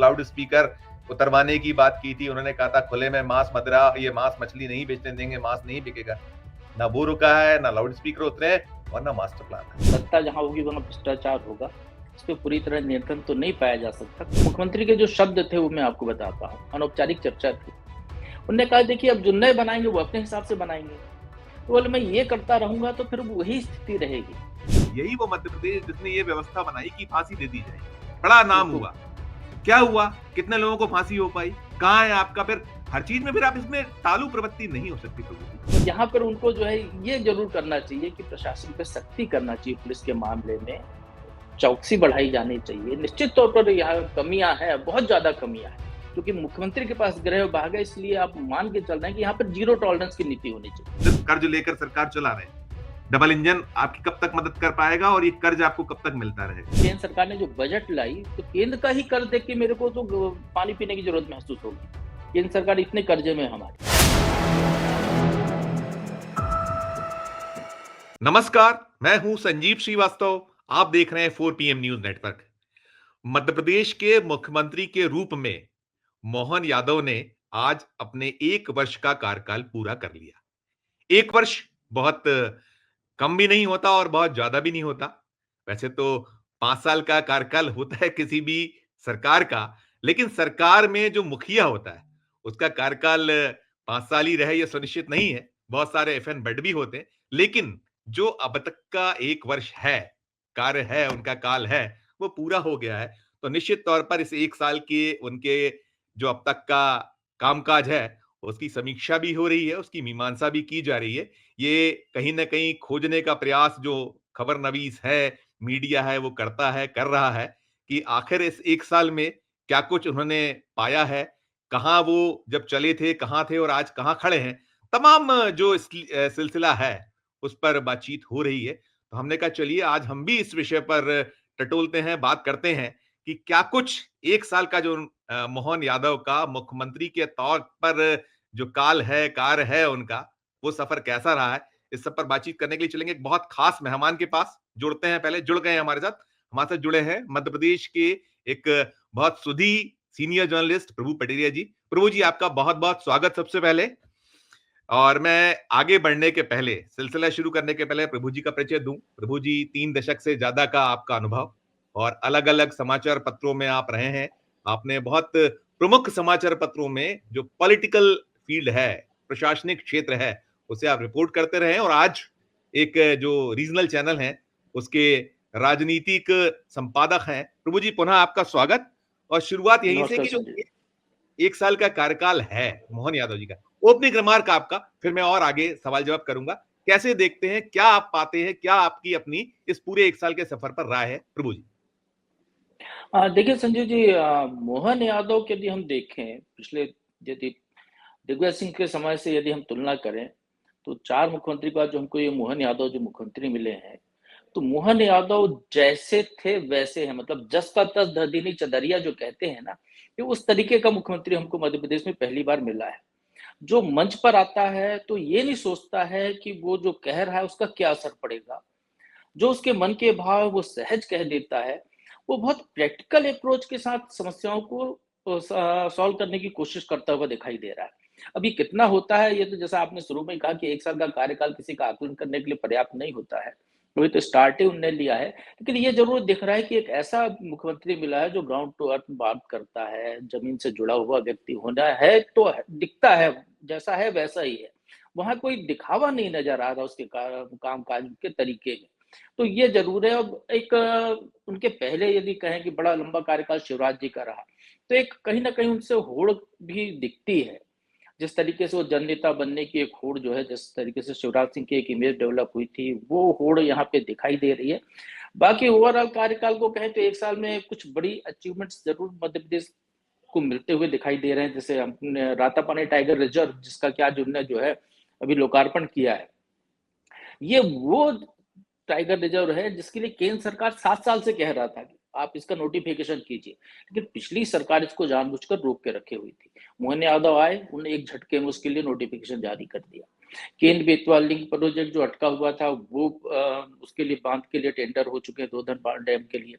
Loud speaker उतरवाने की बात की थी, उन्होंने कहा था खुले में मांस मदिरा, ये मांस मछली नहीं बेचने देंगे, मांस नहीं बिकेगा। ना वो रुका है, ना लाउड स्पीकर उतरे और ना मास्टर प्लान है। सत्ता जहां होगी वहां भ्रष्टाचार होगा, इस पे पूरी तरह नियंत्रण तो नहीं पाया जा सकता। मुख्यमंत्री के जो शब्द थे वो मैं आपको बताता हूँ, अनौपचारिक चर्चा थी। उन्होंने कहा देखिए अब जो नए बनाएंगे वो अपने हिसाब से बनाएंगे, तो बोले मैं ये करता रहूंगा तो फिर वही स्थिति रहेगी। यही वो मध्य प्रदेश जिसने ये व्यवस्था बनाई कि फांसी दे दी जाए, बड़ा नाम हुआ, क्या हुआ, कितने लोगों को फांसी हो पाई, कहाँ है आपका फिर हर चीज में, फिर आप इसमें तालू प्रवृत्ति नहीं हो सकती प्रभु। यहाँ पर उनको जो है ये जरूर करना चाहिए कि प्रशासन पे सख्ती करना चाहिए, पुलिस के मामले में चौकसी बढ़ाई जानी चाहिए। निश्चित तौर पर यहाँ कमियां हैं, बहुत ज्यादा कमियां हैं, क्योंकि मुख्यमंत्री के पास गृह विभाग है, इसलिए आप मान के चल रहे हैं कि यहाँ पर जीरो टॉलरेंस की नीति होनी चाहिए। सिर्फ कर्ज लेकर सरकार चला रहे हैं, डबल इंजन आपकी कब तक मदद कर पाएगा और ये कर्ज आपको कब तक मिलता रहेगा। केंद्र सरकार ने जो बजट लाई, तो केंद्र का ही कर्ज देख के मेरे को तो पानी पीने की जरूरत महसूस होगी। केंद्र सरकार इतने कर्जे में हमारी। नमस्कार, मैं हूं संजीव श्रीवास्तव, आप देख रहे हैं 4 PM news network. Madhya Pradesh के मुख्यमंत्री के रूप में मोहन यादव ने आज अपने 1 वर्ष का कार्यकाल पूरा कर लिया। 1 वर्ष बहुत कम भी नहीं होता और बहुत ज्यादा भी नहीं होता। वैसे तो 5 साल का कार्यकाल होता है किसी भी सरकार का, लेकिन सरकार में जो मुखिया होता है, उसका कार्यकाल 5 साल ही रहे ये सुनिश्चित नहीं है। बहुत सारे एफएन बेड भी होते हैं, लेकिन जो अब तक का 1 वर्ष है, कार्य है, उनका काल है, वो पूरा हो गया है। तो निश्चित तौर पर इस 1 साल के उनके जो अब तक का कामकाज है, उसकी समीक्षा भी हो रही है, उसकी मीमांसा भी की जा रही है। ये कहीं न कहीं खोजने का प्रयास जो खबरनवीस है, मीडिया है, वो करता है, कर रहा है कि आखिर इस 1 साल में क्या कुछ उन्होंने पाया है, कहाँ वो जब चले थे, कहाँ थे और आज कहाँ खड़े हैं। तमाम जो सिलसिला है, उस पर बातचीत हो रही है। तो हमने कहा चलिए आज हम भी इस विषय पर टटोलते हैं, बात करते हैं कि क्या कुछ 1 साल का जो मोहन यादव का मुख्यमंत्री के तौर पर जो काल है, कार्य है उनका, वो सफर कैसा रहा है? इस सब पर बातचीत करने के लिए चलेंगे एक बहुत खास मेहमान के पास, जुड़ते हैं पहले, जुड़ गए हैं हमारे साथ। हमारे साथ जुड़े हैं मध्य प्रदेश के एक बहुत सुधी सीनियर जर्नलिस्ट प्रभु पटेरिया जी। प्रभु जी आपका बहुत-बहुत स्वागत सबसे पहले। और मैं आगे बढ़ने के पहले, सिलसिला शुरू करने के पहले प्रभु जी का परिचय दूं। प्रभु जी 3 दशक से ज्यादा का आपका अनुभव और अलग-अलग समाचार पत्रों में आप रहे हैं। आपने बहुत प्रमुख समाचार पत्रों में जो पॉलिटिकल फील्ड है, प्रशासनिक क्षेत्र है, उसे आप रिपोर्ट करते रहे और आज एक जो रीजनल चैनल है, उसके राजनीतिक संपादक हैं। प्रभु जी पुनः आपका स्वागत और शुरुआत यहीं से कि जो 1 साल का कार्यकाल है मोहन यादव जी का, ओपनिंग रिमार्क आपका, फिर मैं और आगे सवाल जवाब करूंगा। कैसे देखते हैं, क्या आप पाते हैं, क्या आपकी अपनी इस पूरे 1 साल के सफर पर राय है प्रभु जी? देखिए संजय जी, मोहन यादव के यदि हम देखें, पिछले यदि दिग्विजय सिंह के समय से यदि हम तुलना करें, तो 4 मुख्यमंत्री के बाद जो हमको ये मोहन यादव जो मुख्यमंत्री मिले हैं, तो मोहन यादव जैसे थे वैसे हैं। मतलब जस का तस धदिनी चदरिया जो कहते हैं ना, ये उस तरीके का मुख्यमंत्री हमको मध्य प्रदेश में पहली बार मिला है। जो मंच पर आता है तो ये नहीं सोचता है कि वो जो कह रहा है उसका क्या असर पड़ेगा। जो उसके मन के भाव वो सहज कह देता है। वो बहुत प्रैक्टिकल अप्रोच के साथ समस्याओं को सॉल्व करने की कोशिश करता हुआ दिखाई दे रहा है। अभी कितना होता है ये तो जैसा आपने शुरू में कहा कि 1 साल का कार्यकाल किसी का आकलन करने के लिए पर्याप्त नहीं होता है। वही तो स्टार्ट ही उन्होंने लिया है। लेकिन ये ज़रूर दिख रहा है कि एक ऐसा मुख्यमंत्री मिला है जो ग्राउंड टू अर्थ बात करता है, ज़मीन से जुड़ा हुआ व्यक्ति होना है तो दिखता है, जैसा है वैसा ही है। वहाँ कोई दिखावा नहीं नज़र आ रहा उसके काम-काज के तरीके में। तो ये ज़रूर है। अब एक उनके पहले यदि कहें कि बड़ा लंबा कार्यकाल शिवराज जी का रहा, तो एक कहीं न कहीं उनसे होड़ भी दिखती है। जिस तरीके से वो जननेता बनने की एक होड़ जो है, जिस तरीके से शिवराज सिंह की एक इमेज डेवलप हुई थी, वो होड़ यहाँ पे दिखाई दे रही है। बाकी ओवरऑल कार्यकाल को कहें तो 1 साल में कुछ बड़ी अचीवमेंट्स ज़रूर मध्य प्रदेश को मिलते हुए दिखाई दे रहे हैं। जैसे हमने रातापानी टाइगर रिजर्व जिसका कि आज उन्होंने जो है अभी लोकार्पण किया है। ये वो टाइगर रिजर्व है जिसके लिए केंद्र सरकार 7 साल से कह रहा था कि आप इसका नोटिफिकेशन कीजिए, लेकिन पिछली सरकार इसको जानबूझकर रोक के रखे हुई थी। मोहन यादव आए, उन्होंने एक झटके में उसके लिए नोटिफिकेशन जारी कर दिया। केन बेतवा लिंक प्रोजेक्ट जो अटका हुआ था वो उसके लिए बांध के लिए टेंडर हो चुके हैं दोधन डैम के लिए।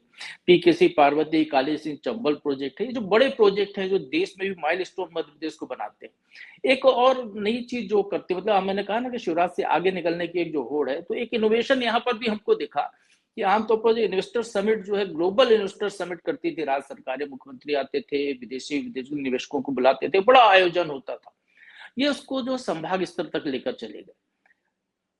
पीकेसी पार्वती काली सिंह चंबल प्रोजेक्ट है, ये जो बड़े प्रोजेक्ट हैं जो देश में भी माइलस्टोन मध्य प्रदेश को बनाते हैं। एक और नई चीज जो करते मतलब मैंने कहा ना कि शिवराज से आगे निकलने की एक जो होड़ है, तो एक इनोवेशन यहाँ पर भी हमको दिखा कि आमतौर पर जो इन्वेस्टर समिट जो है ग्लोबल इन्वेस्टर समिट करती थी राज्य सरकारें, मुख्यमंत्री आते थे, विदेशी विदेशी निवेशकों को बुलाते थे, बड़ा आयोजन होता था। ये उसको जो संभाग स्तर तक लेकर चले गए।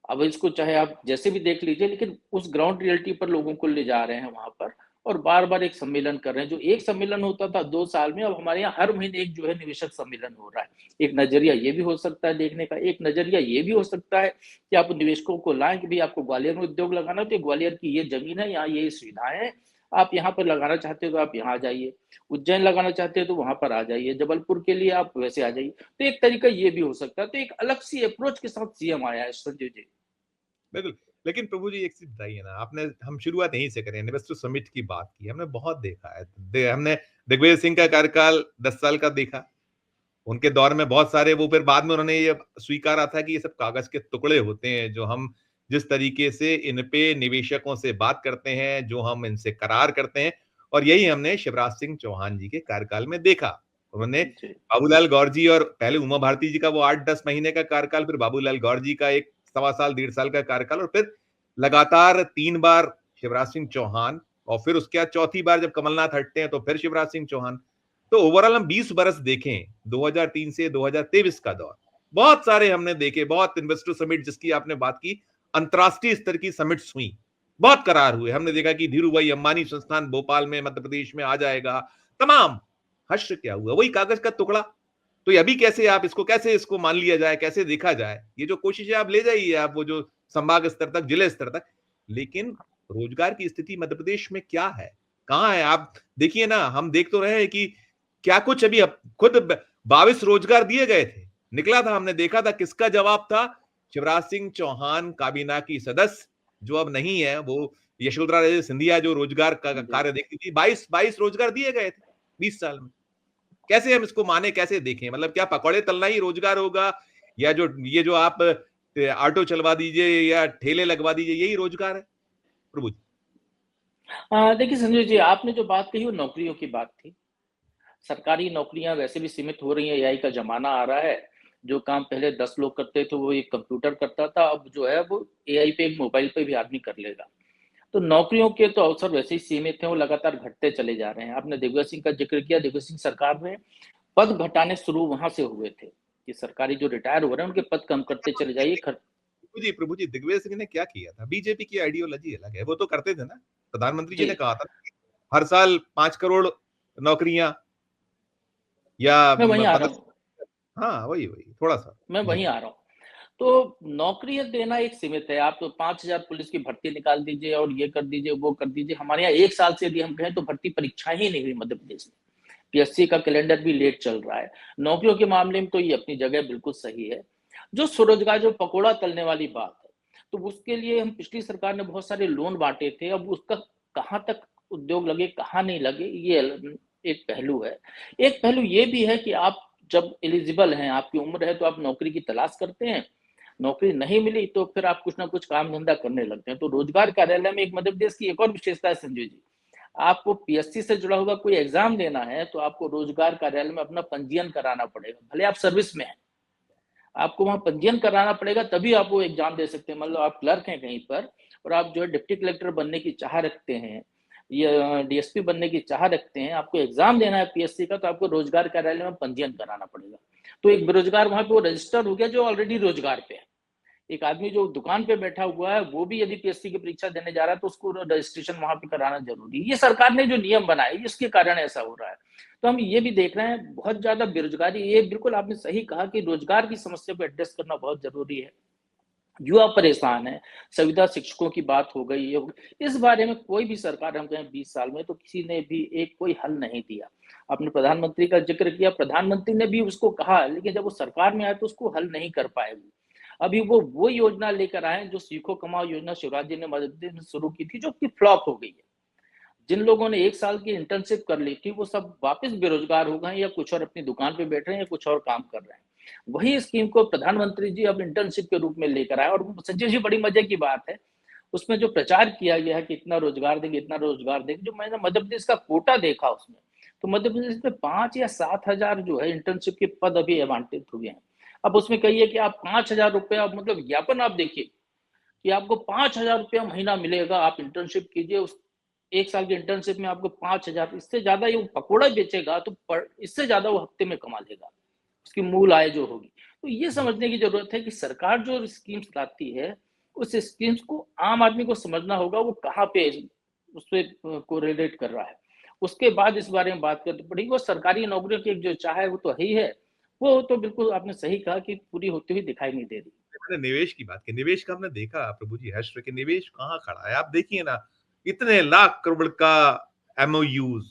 अब इसको चाहे आप जैसे भी देख लीजिए, लेकिन उस ग्राउंड रियलिटी पर लोगों को ले जा रहे हैं वहां पर, और बार बार एक सम्मेलन कर रहे हैं। जो एक सम्मेलन होता था 2 साल में, अब हमारे यहाँ हर महीने एक जो है निवेशक सम्मेलन हो रहा है। एक नजरिया ये भी हो सकता है देखने का, एक नजरिया ये भी हो सकता है कि आप निवेशकों को लाएं कि भाई आपको ग्वालियर में उद्योग लगाना, तो ग्वालियर की ये जमीन है, यहाँ ये सुविधाएं हैं, आप यहाँ पर लगाना चाहते हो तो आप यहाँ जाइए, उज्जैन लगाना चाहते हो तो वहां पर आ जाइए, जबलपुर के लिए आप वैसे आ जाइए। तो एक तरीका ये भी हो सकता है। तो एक अलग सी अप्रोच के साथ सीएम आया है संजय जी। बिल्कुल। लेकिन प्रभु जी एक चीज बताइए ना, आपने हम शुरुआत यहीं से करें, इन्वेस्टर समिट की बात की, हमने बहुत देखा है। हमने दिग्विजय सिंह का कार्यकाल 10 साल का देखा, उनके दौर में बहुत सारे वो, फिर बाद में उन्होंने ये स्वीकारा था कि ये सब कागज के टुकड़े होते हैं, जो हम जिस तरीके से इन पे निवेशकों से बात करते हैं, जो हम इनसे करार करते हैं, और यही हमने शिवराज सिंह चौहान जी के कार्यकाल में देखा। उन्होंने जी बाबूलाल गौर जी, और पहले उमा भारती जी का वो 8-10 महीने का कार्यकाल, फिर बाबूलाल गौर जी का 1 सवा साल 1.5 साल का कार्यकाल, और फिर लगातार 3 बार शिवराज सिंह चौहान, और फिर उसके बाद चौथी बार जब कमलनाथ हटते हैं तो फिर शिवराज सिंह चौहान। तो ओवरऑल हम 20 बरस देखें, 2003 से 2023 का दौर, बहुत सारे हमने देखे, बहुत इन्वेस्टर समिट जिसकी आपने बात की, अंतरराष्ट्रीय स्तर की समिट्स हुई, बहुत करार हुए। हमने देखा कि धीरू भाई अंबानी संस्थान भोपाल में मध्य प्रदेश में आ जाएगा, तमाम। हश्र क्या हुआ? वही कागज का टुकड़ा। तो ये अभी कैसे आप इसको, कैसे इसको मान लिया जाए, कैसे देखा जाए? ये जो कोशिशें आप ले जाइए, आप वो जो संभाग स्तर तक, जिले स्तर तक, लेकिन रोजगार की स्थिति मध्य प्रदेश में क्या है, कहाँ है? आप देखिए ना, हम देख तो रहे हैं कि क्या कुछ अभी खुद 22 रोजगार दिए गए थे, निकला था, हमने देखा था, किसका जवाब था? शिवराज सिंह चौहान काबीना की सदस्य, जो अब नहीं है, वो यशोधरा राजे सिंधिया, जो रोजगार का जी। कार्य देखती थी। 22 रोजगार दिए गए थे 20 साल में। कैसे हम इसको माने, कैसे देखें? मतलब क्या पकौड़े तलना ही रोजगार होगा, या जो ये जो आप ऑटो चलवा दीजिए या ठेले लगवा दीजिए, यही रोजगार है? प्रभु जी। देखिए संजय जी, आपने जो बात कही वो नौकरियों की बात थी। सरकारी नौकरियां वैसे भी सीमित हो रही हैं, एआई का जमाना आ रहा है। जो काम पहले 10 लोग करते थे वो एक कंप्यूटर करता था, अब जो है वो एआई पे, एक मोबाइल पे भी आदमी कर लेगा। तो नौकरियों के तो अवसर वैसे ही सीमित हैं, वो लगातार घटते चले जा रहे हैं। आपने दिग्विजय सिंह का जिक्र किया, दिग्विजय सिंह सरकार में पद घटाने शुरू वहां से हुए थे कि सरकारी जो रिटायर हो रहे हैं उनके पद कम करते चले जाइए। प्रभु जी, दिग्विजय सिंह ने क्या किया था? बीजेपी की आइडियोलॉजी अलग है, वो तो करते थे ना। प्रधानमंत्री जी जी, ने कहा था हर साल 5 करोड़ नौकरियां, या मैं वहीं आ रहा हूँ। 15। हाँ, वही वही थोड़ा सा। मैं जी। वहीं आ रहा हूँ। तो नौकरियां देना एक सीमित है। आप तो 5,000 पुलिस की भर्ती निकाल दीजिए और ये कर दीजिए, वो कर दीजिए। हमारे यहाँ 1 साल से यदि हम कहें तो भर्ती परीक्षाएं ही नहीं हुई मध्य प्रदेश में। पीएससी का कैलेंडर भी लेट चल रहा है। नौकरियों के मामले में तो ये अपनी जगह बिल्कुल सही है। जो स्वरोजगार, जो पकौड़ा तलने वाली बात है, तो उसके लिए हम पिछली सरकार ने बहुत सारे लोन बांटे थे। अब उसका कहाँ तक उद्योग लगे, कहाँ नहीं लगे, ये एक पहलू है। एक पहलू ये भी है कि आप जब एलिजिबल हैं, आपकी उम्र है, तो आप नौकरी की तलाश करते हैं। नौकरी नहीं मिली तो फिर आप कुछ ना कुछ काम धंधा करने लगते हैं। तो रोजगार कार्यालय में एक मध्य प्रदेश की एक और विशेषता है संजय जी, आपको पीएससी से जुड़ा हुआ कोई एग्जाम देना है तो आपको रोजगार कार्यालय में अपना पंजीयन कराना पड़ेगा। भले आप सर्विस में हैं, आपको वहां पंजीयन कराना पड़ेगा, तभी आप वो एग्जाम दे सकते हैं। मतलब आप क्लर्क हैं कहीं पर और आप जो है डिप्टी कलेक्टर बनने की चाह रखते हैं या डीएसपी बनने की चाह रखते हैं, आपको एग्जाम देना है पीएससी का, तो आपको रोजगार कार्यालय में पंजीयन कराना पड़ेगा। तो एक बेरोजगार वहां पे वो रजिस्टर हो गया जो ऑलरेडी रोजगार पे है। एक आदमी जो दुकान पे बैठा हुआ है वो भी यदि पीएससी की परीक्षा देने जा रहा है तो उसको रजिस्ट्रेशन वहां पे कराना जरूरी है। ये सरकार ने जो नियम बनाए इसके कारण ऐसा हो रहा है। तो हम ये भी देख रहे हैं बहुत ज्यादा बेरोजगारी। ये बिल्कुल आपने सही कहा कि रोजगार की समस्या को एड्रेस करना बहुत जरूरी है। युवा परेशान है, संविदा शिक्षकों की बात हो गई है। इस बारे में कोई भी सरकार, हम कहें 20 साल में, तो किसी ने भी एक कोई हल नहीं दिया। आपने प्रधानमंत्री का जिक्र किया, प्रधानमंत्री ने भी उसको कहा, लेकिन जब वो सरकार में आए तो उसको हल नहीं कर पाए। अभी वो योजना लेकर आए जो सीखो कमाओ योजना शिवराज जी ने मदद शुरू की थी, जो कि फ्लॉप हो गई है। जिन लोगों ने 1 साल की इंटर्नशिप कर ली थी, वो सब वापस बेरोजगार हो गए या कुछ और अपनी दुकान पे बैठ रहे हैं या कुछ और काम कर रहे हैं। वही स्कीम को प्रधानमंत्री जी अब इंटर्नशिप के रूप में लेकर आए और संजय जी बड़ी मजे की बात है, उसमें जो प्रचार किया गया है कि इतना रोजगार देंगे, इतना रोजगार देंगे, जो मैंने मध्य प्रदेश का कोटा देखा उसमें, तो मध्य प्रदेश में 5 या 7,000 जो है इंटर्नशिप के पद अभी आवंटित हुए हैं। अब उसमें कहिए कि आप 5,000 रुपया मतलब विज्ञापन आप देखिए कि आपको 5,000 रुपया महीना मिलेगा, आप इंटर्नशिप कीजिए, उस 1 साल की इंटर्नशिप में आपको 5,000, इससे ज़्यादा ये पकौड़ा बेचेगा तो इससे ज़्यादा वो हफ्ते में कमा लेगा, उसकी मूल आय जो होगी। तो ये समझने की ज़रूरत है कि सरकार जो स्कीम्स लाती है, उस स्कीम्स को आम आदमी को समझना होगा, वो कहाँ पे उससे कोरिलेट कर रहा है। उसके बाद इस बारे में बात करनी पड़ेगी और सरकारी नौकरियों की एक जो चाह है, वो तो है ही है। वो तो बिल्कुल आपने सही कहा कि पूरी होती हुई दिखाई नहीं दे रही। मैंने निवेश की बात की, निवेश का हमने देखा प्रभु जी हर्ष कि निवेश कहाँ खड़ा है। आप देखिए ना, इतने लाख करोड़ का एमओयूज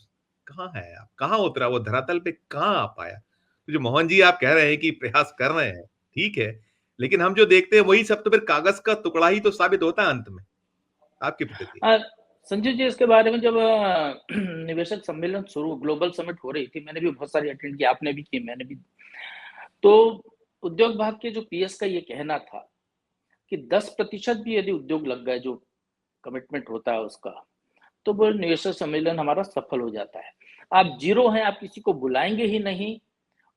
कहाँ है, आप कहाँ उतरा, वो धरातल पे कहाँ आ पाया। तो जो मोहन जी आप कह रहे हैं कि प्रयास कर रहे हैं, ठीक है, लेकिन हम जो देखते हैं वही सब तो फिर कागज का टुकड़ा ही तो साबित होता है अंत में। आपकी प्रतिक्रिया? संजीव जी, इसके बारे में जब निवेशक सम्मेलन शुरू ग्लोबल समिट हो रही थी, मैंने भी बहुत सारी अटेंड की, आपने भी की, मैंने भी। तो उद्योग विभाग के जो पीएस का ये कहना था कि 10% भी यदि उद्योग लग गए, जो कमिटमेंट होता है उसका, तो वो निवेशक सम्मेलन हमारा सफल हो जाता है। आप जीरो हैं, आप किसी को बुलाएंगे ही नहीं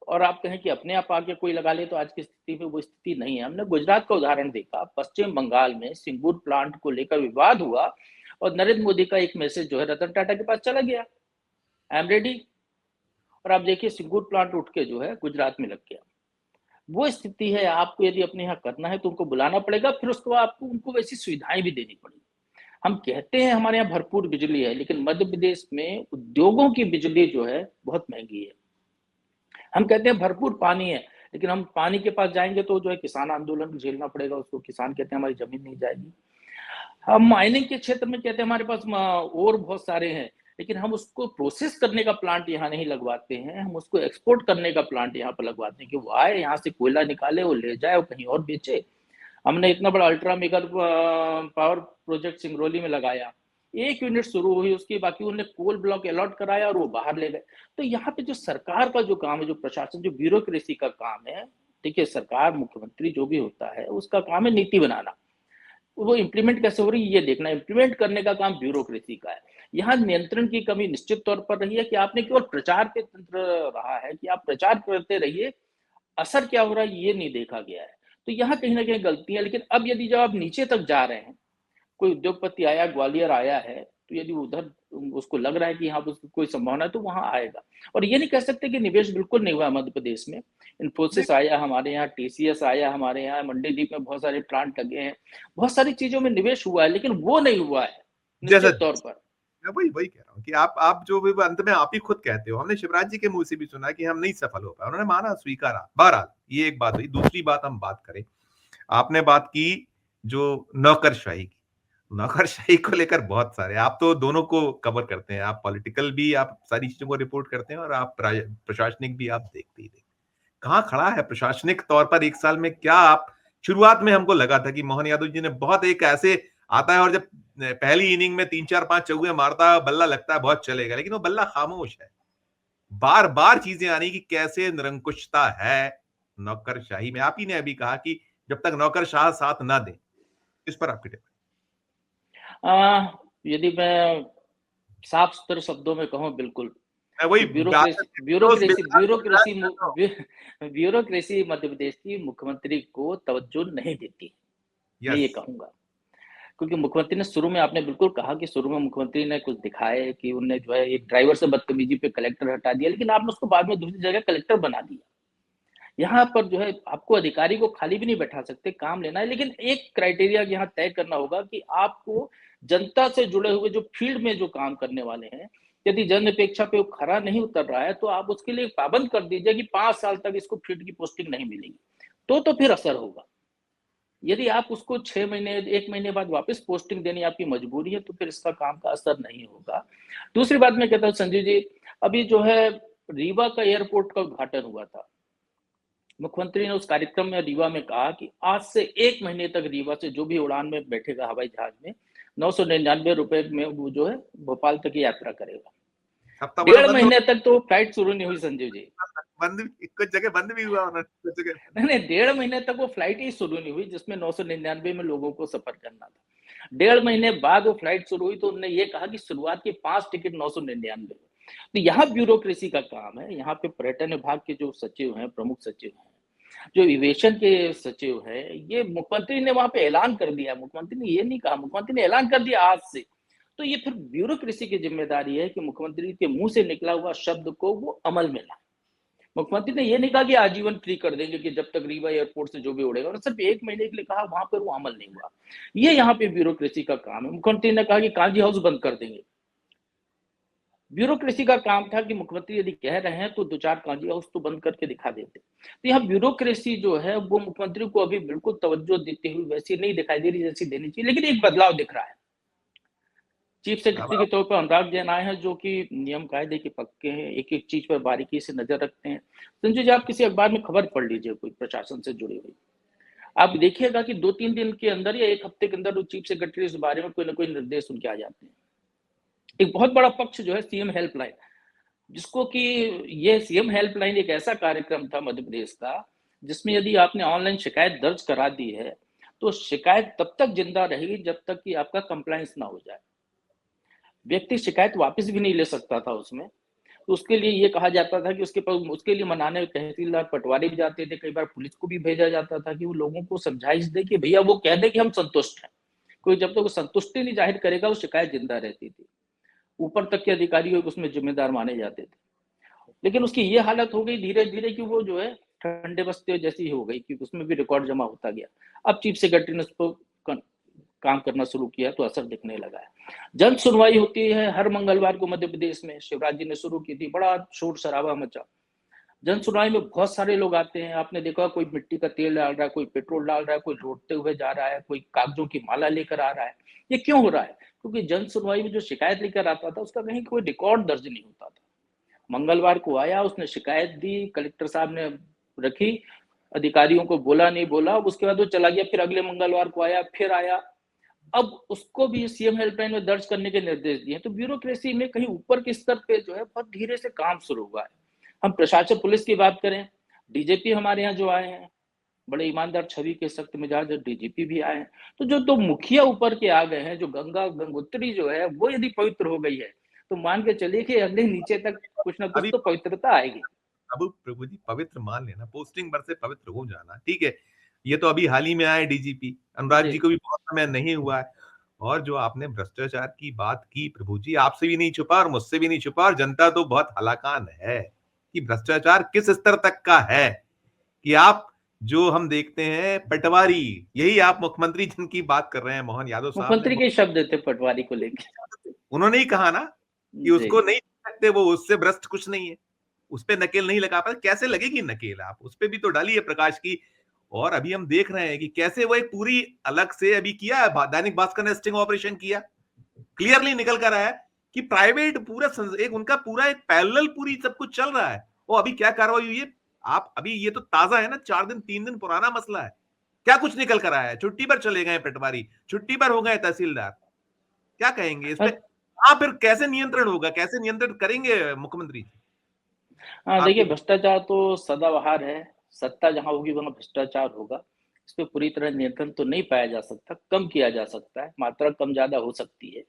और आप कहें कि अपने आप आके कोई लगा ले, तो आज की स्थिति में वो स्थिति नहीं है। हमने गुजरात का उदाहरण देखा, पश्चिम बंगाल में सिंगूर प्लांट को लेकर विवाद हुआ और नरेंद्र मोदी का एक मैसेज जो है रतन टाटा के पास चला गया, आई एम रेडी, और आप देखिए सिंगूर प्लांट उठ के जो है गुजरात में लग गया। वो स्थिति है, आपको यदि अपने यहाँ करना है तो उनको बुलाना पड़ेगा, फिर उसके बाद आपको उनको वैसी सुविधाएं भी देनी पड़ेगी। हम कहते हैं हमारे यहाँ भरपूर बिजली है, लेकिन मध्य प्रदेश में उद्योगों की बिजली जो है बहुत महंगी है। हम कहते हैं भरपूर पानी है, लेकिन हम पानी के पास जाएंगे तो जो है किसान आंदोलन झेलना पड़ेगा उसको, किसान कहते हैं हमारी जमीन नहीं जाएगी। हम माइनिंग के क्षेत्र में कहते हैं हमारे पास और बहुत सारे हैं, लेकिन हम उसको प्रोसेस करने का प्लांट यहाँ नहीं लगवाते हैं, हम उसको एक्सपोर्ट करने का प्लांट यहाँ पर लगवाते हैं कि वो आए यहाँ से कोयला निकाले, वो ले जाए, वो कहीं और बेचे। हमने इतना बड़ा ultra mega power project Singrauli में लगाया, 1 यूनिट शुरू हुई उसकी, बाकी उन्होंने कोल ब्लॉक अलॉट कराया और वो बाहर ले गए। तो यहाँ पे जो सरकार का जो काम है, जो प्रशासन, जो ब्यूरोक्रेसी का काम है, देखिए सरकार, मुख्यमंत्री जो भी होता है उसका काम है नीति बनाना, वो इम्प्लीमेंट कैसे हो रही है ये देखना, इम्प्लीमेंट करने का काम ब्यूरोक्रेसी का है। यहाँ नियंत्रण की कमी निश्चित तौर पर रही है कि आपने केवल प्रचार पे तंत्र रहा है कि आप प्रचार करते रहिए, असर क्या हो रहा है ये नहीं देखा गया है। तो यहाँ कहीं ना कहीं गलती है। लेकिन अब यदि जब आप नीचे तक जा रहे हैं, कोई उद्योगपति आया, ग्वालियर आया है, तो यदि उधर उसको लग रहा है कि यहाँ पर कोई संभावना है तो वहां आएगा। और ये नहीं कह सकते कि निवेश बिल्कुल नहीं हुआ मध्य प्रदेश में। नहीं, इन्फोसिस आया हमारे यहाँ, टीसीएस आया हमारे यहाँ, मंडीदीप में बहुत सारे प्लांट लगे हैं, बहुत सारी चीजों में निवेश हुआ है, लेकिन वो नहीं हुआ है जैसा निश्चित तौर पर। मैं वही वही कह रहा हूँ कि आप जो भी अंत में आप ही खुद कहते हो, हमने शिवराज जी के मुंह से भी सुना कि हम नहीं सफल हो पाए, उन्होंने माना, स्वीकारा। बहरहाल ये एक बात हुई। दूसरी बात हम बात करें, आपने बात की जो नौकरशाही की, नौकरशाही को लेकर बहुत सारे, आप तो दोनों को कवर करते हैं, आप पॉलिटिकल भी, आप सारी चीजों को रिपोर्ट करते हैं और आप प्रशासनिक भी, आप देखते ही देखते। कहाँ खड़ा है प्रशासनिक तौर पर 1 साल में? क्या आप, शुरुआत में हमको लगा था कि मोहन यादव जी ने बहुत एक ऐसे आता है और जब पहली इनिंग में 3-4-5 चौके मारता है, बल्ला लगता है बहुत चलेगा, लेकिन वो बल्ला खामोश है। बार-बार चीजें आ रही कि कैसे निरंकुशता है नौकरशाही में। आप ही ने अभी कहा कि जब तक नौकरशाह साथ ना दे, इस पर आपकी टिप्पणी? यदि मैं साफ सुथरे शब्दों में कहूँ, बिल्कुल, मैं वही कि ब्यूरोक्रेसी फिरोज ब्यूरोक्रेसी बेताज को ब्यूरोक्रेसी नाराज कर रहा हूँ। ब्यूरोक्रेसी मध्य प्रदेश की मुख्यमंत्री को तवज्जो नहीं देती, मैं यस। ये कहूंगा। क्योंकि मुख्यमंत्री ने शुरू में, आपने बिल्कुल कहा कि शुरू में मुख्यमंत्री ने कुछ दिखाए कि उनने जो है एक ड्राइवर से बदतमीजी पे कलेक्टर हटा दिया, लेकिन आपने उसको बाद में दूसरी जगह कलेक्टर बना दिया। यहाँ पर जो है आपको अधिकारी को खाली भी नहीं बैठा सकते, काम लेना है, लेकिन एक क्राइटेरिया यहाँ तय करना होगा कि आपको जनता से जुड़े हुए जो फील्ड में जो काम करने वाले हैं, यदि जन अपेक्षा पे वो खरा नहीं उतर रहा है तो आप उसके लिए पाबंद कर दीजिए कि 5 साल तक इसको फील्ड की पोस्टिंग नहीं मिलेगी, तो फिर असर होगा। यदि आप उसको 6 महीने, 1 महीने बाद वापस पोस्टिंग देनी आपकी मजबूरी है, तो फिर इसका काम का असर नहीं होगा। दूसरी बात मैं कहता हूँ संजीव जी, अभी जो है रीवा का एयरपोर्ट का उद्घाटन हुआ था, मुख्यमंत्री ने उस कार्यक्रम में रीवा में कहा कि आज से 1 महीने तक रीवा से जो भी उड़ान में बैठेगा हवाई जहाज में, ₹999 में वो जो है भोपाल तक की यात्रा करेगा। हफ्ता भर 1.5 महीने तक तो फ्लाइट शुरू नहीं हुई संजीव जी। बंद भी, कुछ जगह बंद भी हुआ उन्होंने, कुछ जगह नहीं नहीं, 1.5 महीने तक वो फ्लाइट ही शुरू नहीं हुई जिसमें 999 में लोगों को सफर करना था। 1.5 महीने बाद वो फ्लाइट शुरू हुई तो उन्होंने ये कहा कि शुरुआत के 5 टिकट 999। तो यहाँ ब्यूरोक्रेसी का काम है। यहाँ पे पर्यटन विभाग के जो सचिव हैं, प्रमुख सचिव हैं, जो एविएशन के सचिव हैं, ये मुख्यमंत्री ने वहां पे ऐलान कर दिया। मुख्यमंत्री ने ये नहीं कहा, मुख्यमंत्री ने ऐलान कर दिया आज से। तो ये फिर ब्यूरोक्रेसी की जिम्मेदारी है कि मुख्यमंत्री के मुंह से निकला हुआ शब्द को वो अमल में लाए। मुख्यमंत्री ने ये नहीं कहा कि आजीवन फ्री कर देंगे कि जब तक रीवा एयरपोर्ट से जो भी उड़ेगा, और सिर्फ 1 महीने के लिए कहा, वहां पर वो अमल नहीं हुआ। ये यहाँ पे ब्यूरोक्रेसी का काम है। मुख्यमंत्री ने कहा कि कांजी हाउस बंद कर देंगे। ब्यूरोक्रेसी का काम था कि मुख्यमंत्री यदि कह रहे हैं तो 2-4 कांजी हाउस तो बंद करके दिखा देते। तो यहाँ ब्यूरोक्रेसी जो है वो मुख्यमंत्री को अभी बिल्कुल तवज्जो देते हुए वैसी नहीं दिखाई दे रही जैसी देनी चाहिए, लेकिन एक बदलाव दिख रहा है। चीफ सेक्रेटरी के तौर पर अनुराग जैन आए हैं, जो कि नियम कायदे के पक्के हैं, एक एक चीज पर बारीकी से नजर रखते हैं। संजय जी, आप किसी अखबार में खबर पढ़ लीजिए कोई प्रशासन से जुड़ी हुई, आप देखिएगा कि 2-3 दिन के अंदर या 1 हफ्ते के अंदर वो चीफ सेक्रेटरी इस बारे में कोई ना कोई निर्देश उनके आ जाते हैं। एक बहुत बड़ा पक्ष जो है सीएम हेल्पलाइन, जिसको कि ये सीएम हेल्पलाइन एक ऐसा कार्यक्रम था मध्य प्रदेश का, जिसमें यदि आपने ऑनलाइन शिकायत दर्ज करा दी है तो शिकायत तब तक जिंदा रहेगी जब तक कि आपका कंप्लायंस ना हो जाए। व्यक्ति शिकायत वापस भी नहीं ले सकता था उसमें। तो उसके लिए ये कहा जाता था कि उसके लिए मनाने तहसीलदार, पटवारी भी जाते थे, कई बार पुलिस को भी भेजा जाता था कि वो लोगों को समझाइश दे कि भैया वो कह दे कि हम संतुष्ट हैं। कोई जब तक वो संतुष्टि नहीं जाहिर करेगा, वो शिकायत जिंदा रहती थी। ऊपर तक के अधिकारी उसमें जिम्मेदार माने जाते थे। लेकिन उसकी ये हालत हो गई धीरे धीरे कि वो जो है ठंडे बस्ते जैसी हो गई, कि उसमें भी रिकॉर्ड जमा होता गया। अब चीफ सेक्रेटरी ने उस पर काम करना शुरू किया तो असर दिखने लगा है। जन सुनवाई होती है हर मंगलवार को मध्य प्रदेश में, शिवराज जी ने शुरू की थी, बड़ा शोर शराबा मचा। जन सुनवाई में बहुत सारे लोग आते हैं। आपने देखा कोई मिट्टी का तेल डाल रहा है, कोई पेट्रोल डाल रहा है, कोई लौटते हुए जा रहा है, कोई कागजों की माला लेकर आ रहा है। ये क्यों हो रहा है? क्योंकि जन सुनवाई में जो शिकायत लेकर आता था उसका कहीं कोई रिकॉर्ड दर्ज नहीं होता था। मंगलवार को आया, उसने शिकायत दी, कलेक्टर साहब ने रखी, अधिकारियों को बोला नहीं बोला, उसके बाद वो चला गया। फिर अगले मंगलवार को आया, फिर आया, अब उसको भी सीएम हेल्पलाइन में दर्ज करने के निर्देश दिए। तो ब्यूरोक्रेसी में कहीं ऊपर के स्तर पे जो है बहुत धीरे से काम शुरू हुआ है। हम प्रशासन पुलिस की बात करें, डीजीपी हमारे यहाँ जो आए हैं, बड़े ईमानदार छवि के सख्त मिजाज डीजीपी भी आए हैं। तो जो दो मुखिया ऊपर के आ गए हैं, जो गंगोत्री जो है वो यदि पवित्र हो गई है तो मान के चलिए कि अगले नीचे तक कुछ ना कुछ अभी तो पवित्रता आएगी। अब प्रभु जी, पवित्र मान लेना, पोस्टिंग पर से पवित्र हो जाना, ठीक है। ये तो अभी हाल ही में आए डीजीपी, अनुराग जी जी को भी बहुत समय नहीं हुआ है। और जो आपने भ्रष्टाचार की बात की प्रभु जी, आपसे भी नहीं छुपा और मुझसे भी नहीं छुपा, और जनता तो बहुत हलाकान है कि भ्रष्टाचार किस स्तर तक का है। कि आप, जो हम देखते हैं पटवारी, यही आप मुख्यमंत्री जिनकी बात कर रहे हैं, मोहन यादव साहब ने, मुख्यमंत्री के शब्द थे पटवारी को लेकर। उन्होंने ही कहा ना कि जी उसको नहीं सकते, वो उससे भ्रष्ट कुछ नहीं है, उस पे नकेल नहीं लगा पाए। कैसे लगेगी नकेल? आप उस पे भी तो डालिए प्रकाश की। और अभी हम देख रहे हैं कि कैसे वो एक पूरी अलग से अभी किया है, दैनिक भास्कर ने स्टिंग ऑपरेशन किया, क्लियरली निकल कर आया कि प्राइवेट पूरा एक उनका पूरा एक पैरेलल पूरी सब कुछ चल रहा है। वो अभी क्या कार्रवाई हुई है? आप अभी, ये तो ताजा है ना, 4 दिन 3 दिन पुराना मसला है। क्या कुछ निकल कर आया है? छुट्टी पर चले गए पटवारी, छुट्टी पर हो गए तहसीलदार, क्या कहेंगे इस पे? हाँ, फिर कैसे नियंत्रण होगा? कैसे नियंत्रण करेंगे मुख्यमंत्री जी? हाँ, देखिए आपके भ्रष्टाचार तो सदाबहार है। सत्ता जहां होगी वहां भ्रष्टाचार होगा। इस पे पूरी तरह नियंत्रण तो नहीं पाया जा सकता, कम किया जा सकता है, मात्रा कम ज्यादा हो सकती है।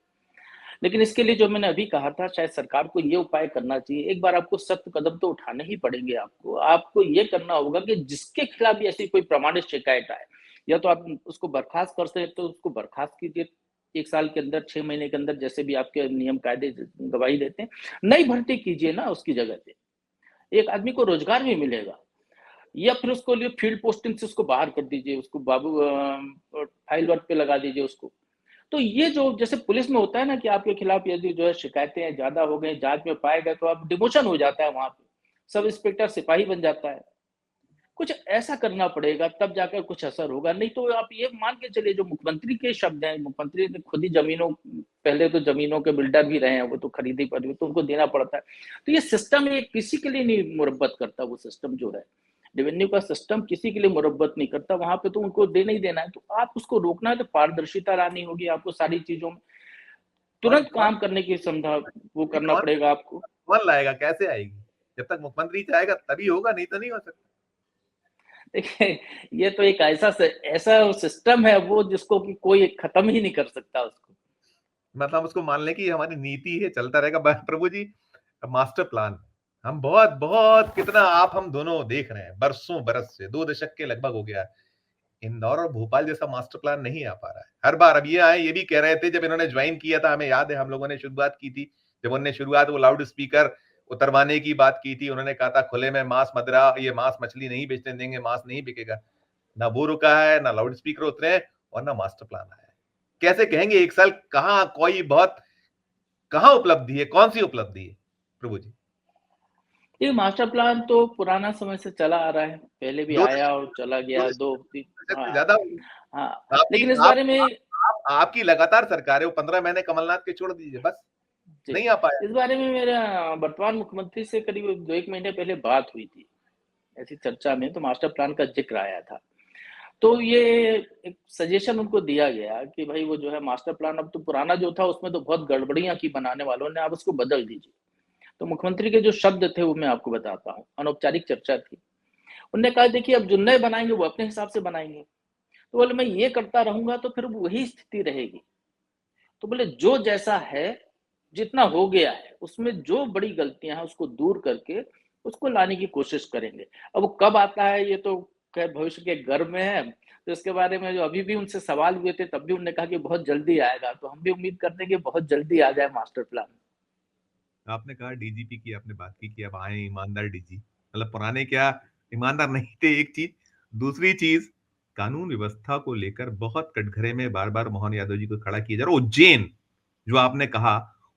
लेकिन इसके लिए जो मैंने अभी कहा था, शायद सरकार को ये उपाय करना चाहिए। एक बार आपको सख्त कदम तो उठाने ही पड़ेंगे। आपको ये करना होगा कि जिसके खिलाफ भी ऐसी कोई प्रमाणित शिकायत आए, या तो आप उसको बर्खास्त कर सकते तो उसको बर्खास्त कीजिए 1 साल के अंदर, 6 महीने के अंदर, जैसे भी आपके नियम कायदे गवाही देते हैं। नई भर्ती कीजिए ना उसकी जगह पे, एक आदमी को रोजगार भी मिलेगा। या फिर उसको लिए फील्ड पोस्टिंग से उसको बाहर कर दीजिए, उसको फाइल वर्क पे लगा दीजिए उसको। तो ये जो जैसे पुलिस में होता है ना कि आपके खिलाफ यदि जो है शिकायतें ज्यादा हो गई, जांच में पाए गए, तो आप डिमोशन हो जाता है, वहां पे सब इंस्पेक्टर सिपाही बन जाता है। कुछ ऐसा करना पड़ेगा, तब जाकर कुछ असर होगा। नहीं तो आप ये मान के चलिए, जो मुख्यमंत्री के शब्द हैं, मुख्यमंत्री ने खुद ही जमीनों, पहले तो जमीनों के बिल्डर भी रहे हैं, वो तो खरीदी पड़ी तो उनको देना पड़ता है। तो ये सिस्टम ये किसी के लिए नहीं मुरब्बत करता, वो सिस्टम जो है रेवेन्यू का सिस्टम किसी के लिए मुरब्बत नहीं करता, वहां पे तो उनको देना ही देना है। तो आप उसको रोकना है तो पारदर्शिता लानी होगी आपको, सारी चीजों में कौन तुरंत कौन काम करने की संभव वो करना कौन पड़ेगा आपको। कौन लाएगा, कैसे आएगी? जब तक मुख्यमंत्री चाहेगा तभी होगा, नहीं तो नहीं हो सकता। देखिए, ये तो एक ऐसा सिस्टम है वो, जिसको कि कोई खत्म ही नहीं कर सकता उसको। मतलब उसको मान लें कि हमारी नीति है, चलता रहेगा। प्रभु जी, मास्टर प्लान हम बहुत बहुत कितना आप हम दोनों देख रहे हैं, बरसों बरस से 2 दशक के लगभग हो गया। इंदौर और भोपाल जैसा मास्टर प्लान नहीं आ पा रहा है। हर बार अब ये आए, ये भी कह रहे थे जब इन्होंने ज्वाइन किया था, हमें याद है हम लोगों ने शुरुआत की थी, जब उन्होंने शुरुआत वो लाउड स्पीकर उतरवाने की बात की थी, उन्होंने कहा था खुले में मांस मदिरा, ये मांस मछली नहीं बेचने देंगे, मांस नहीं बिकेगा। ना वो रुका है, ना लाउड स्पीकर उतरे हैं, और ना मास्टर प्लान आया है। कैसे कहेंगे एक साल कहाँ कोई बहुत कहाँ उपलब्धि है, कौन सी उपलब्धि है प्रभु जी? ये मास्टर प्लान तो पुराना समय से चला आ रहा है, पहले भी दो आया दशक और चला दो गया, दो दशक से हाँ, ज्यादा हो गई। हाँ, आपकी लेकिन इस आप, बारे में आपकी लगातार सरकार है, वो 15 महीने कमलनाथ के छोड़ दीजिए, बस जी, नहीं आ पाया। इस बारे में मेरा वर्तमान मुख्यमंत्री से करीब 2-1 महीने पहले बात हुई थी। ऐसी चर्चा में तो मास्टर प्लान का ज़िक्र आया था। तो ये एक सजेशन उनको दिया गया कि भाई वो जो है मास्टर प्लान, अब तो पुराना जो था उसमें तो बहुत गड़बड़ियाँ की बनाने वालों ने, आप उसको बदल दीजिए। तो मुख्यमंत्री के जो शब्द थे वो मैं आपको बताता हूँ, अनौपचारिक चर्चा थी। उन्होंने कहा देखिए, अब जो नए बनाएँगे वो अपने हिसाब से बनाएँगे। तो बोले मैं ये करता रहूँगा तो फिर वही स्थिति रहेगी। तो बोले जो जैसा है, जितना हो गया है, उसमें जो बड़ी गलतियाँ हैं उसको दूर करके उसको लाने की कोशिश करेंगे। अब वो कब आता है ये तो खैर भविष्य के गर्भ में है। तो इसके बारे में जो अभी भी उनसे सवाल हुए थे तब भी उन्होंने कहा कि बहुत जल्दी आएगा। तो हम भी उम्मीद करते हैं कि बहुत जल्दी आ जाए मास्टर प्लान। आपने कहा डीजीपी की आपने बात की कि अब आए ईमानदार डीजी, मतलब पुराने क्या ईमानदार नहीं थे, एक चीज। दूसरी चीज, कानून व्यवस्था को लेकर बहुत कटघरे में बार बार मोहन यादव जी को खड़ा किया जा रहा है। उज्जैन जो आपने कहा,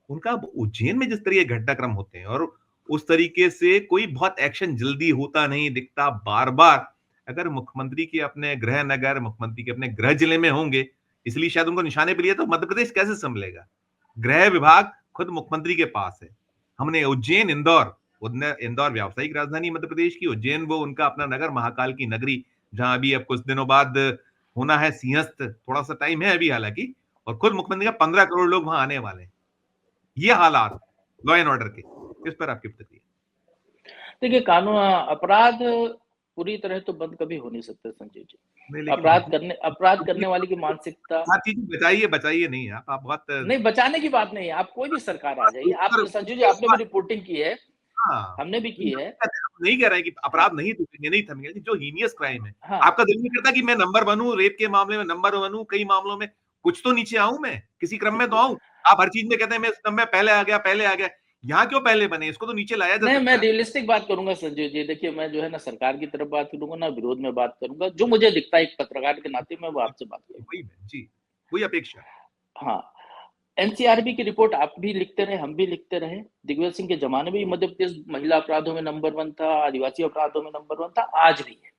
उनका उज्जैन में जिस तरह के घटनाक्रम होते हैं और उस तरीके से कोई बहुत एक्शन जल्दी होता नहीं दिखता, बार बार अगर मुख्यमंत्री के अपने गृह नगर, मुख्यमंत्री के अपने गृह जिले में होंगे, इसलिए शायद उनको निशाने पर लिया, तो मध्य प्रदेश कैसे संभलेगा? गृह विभाग खुद मुख्यमंत्री के पास है। हमने उज्जैन, इंदौर, इंदौर व्यावसायिक राजधानी मध्य प्रदेश की, उज्जैन वो उनका अपना नगर, महाकाल की नगरी, जहां अभी अब कुछ दिनों बाद होना है सिंहस्थ, थोड़ा सा टाइम है अभी हालांकि, और खुद मुख्यमंत्री का 15 करोड़ लोग वहां आने वाले हैं। ये हालात लॉ एंड ऑर्डर के, इस पर आपकी प्रतिक्रिया? देखिए, कानून अपराध पूरी तरह तो बंद कभी हो नहीं सकते संजय जी। नहीं लेकिन अपराध करने वाले की मानसिकता, हर चीज बचाइए बचाइए नहीं, आप बहुत नहीं बचाने की बात नहीं है, आप कोई भी सरकार आ जाइए। आप ऊपर संजू जी, आपने भी रिपोर्टिंग की है, हाँ, हमने भी की है। नहीं कह रहे हैं कि हाँ, अपराध नहीं रुकेंगे, नहीं थमेंगे, लेकिन जो हीनियस क्राइम है, हाँ, आपका दिल नहीं करता कि मैं नंबर वन हूँ, रेप के मामले में नंबर वन हूँ, कई मामलों में कुछ तो नीचे आऊं, मैं किसी क्रम में तो बिल्कुल। आऊं। आप हर चीज में कहते हैं मैं इस क्रम में पहले आ गया, पहले आ गया। यहाँ क्यों पहले बने? इसको तो नीचे लाया जा नहीं, मैं सकता है। रियलिस्टिक बात करूँगा संजय जी। देखिए, मैं जो है ना सरकार की तरफ बात करूँगा, ना विरोध में बात करूँगा। जो मुझे दिखता है एक पत्रकार के नाते मैं वो आपसे बात करूँगा। वही में जी, वही अपेक्षा। हाँ, एनसीआरबी की रिपोर्ट आप भी लिखते रहे, हम भी लिखते रहे। दिग्विजय सिंह के ज़माने में भी मध्य प्रदेश महिला अपराधों में नंबर 1 था, आदिवासी अपराधों में नंबर 1 था, आज भी है।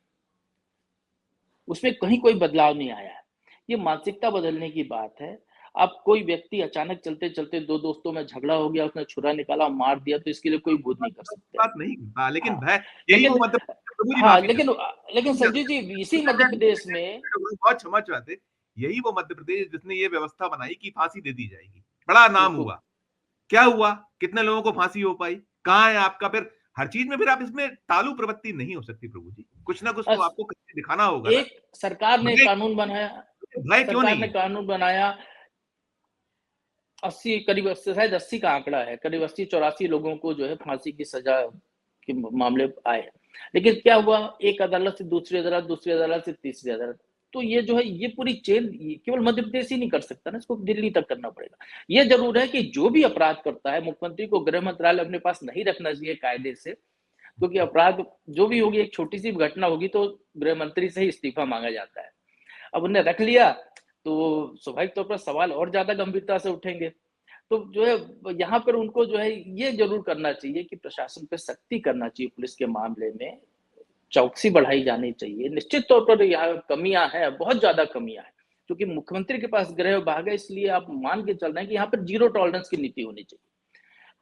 उसमें कहीं कोई बदलाव नहीं आया है। ये मानसिकता बदलने की बात है। अब कोई व्यक्ति अचानक चलते-चलते 2 दोस्तों में झगड़ा हो गया, उसने छुरा निकाला, मार दिया, तो इसके लिए कोई भूत नहीं कर सकते। बात नहीं करता, लेकिन हाँ, भय, यही वो लेकिन मतलब, प्रभु जी हाँ, माफी लेकिन लेकिन चाहते संजू जी, इसी मध्य प्रदेश में बहुत क्षमा चाहते, यही वो मध्य प्रदेश जिसने ये व्यवस्था बनाई कि फांसी दे दी जाएगी, बड़ा नाम बिल्कुल, हुआ। क्या हुआ? कितने लोगों को फांसी हो पाई? कहाँ है आपका फिर हर चीज में? फिर आप इसमें तालू प्रवृत्ति नहीं हो सकती प्रभु जी, कुछ ना कुछ तो बस आपको करके दिखाना होगा ना। एक सरकार ने भय, कानून बनाया, भय क्यों सरकार नहीं ने है? कानून बनाया, 80 करीब 80 शायद 80 का आंकड़ा है, करीब 80-84 लोगों को जो है फांसी की सजा के मामले आए। लेकिन क्या हुआ, एक अदालत से दूसरी अदालत से तीसरी अदालत। तो ये जो है ये पूरी चेन केवल मध्य प्रदेश ही नहीं कर सकता ना, इसको दिल्ली तक करना पड़ेगा। ये जरूर है कि जो भी अपराध करता है, मुख्यमंत्री को गृह मंत्रालय अपने पास नहीं रखना चाहिए कायदे से, क्योंकि अपराध जो भी होगी, एक छोटी सी घटना होगी तो गृह मंत्री से ही इस्तीफा मांगा जाता है। अब उन्हें रख लिया तो स्वाभाविक तौर पर सवाल और ज्यादा गंभीरता से उठेंगे। तो जो है यहाँ पर उनको जो है ये जरूर करना चाहिए कि प्रशासन पे सख्ती करना चाहिए, पुलिस के मामले में चौकसी बढ़ाई जानी चाहिए। निश्चित तौर पर यहाँ कमियां हैं, बहुत ज्यादा कमियां हैं, क्योंकि मुख्यमंत्री के पास गृह विभाग है, इसलिए आप मान के चल रहे हैं कि यहाँ पर जीरो टॉलरेंस की नीति होनी चाहिए।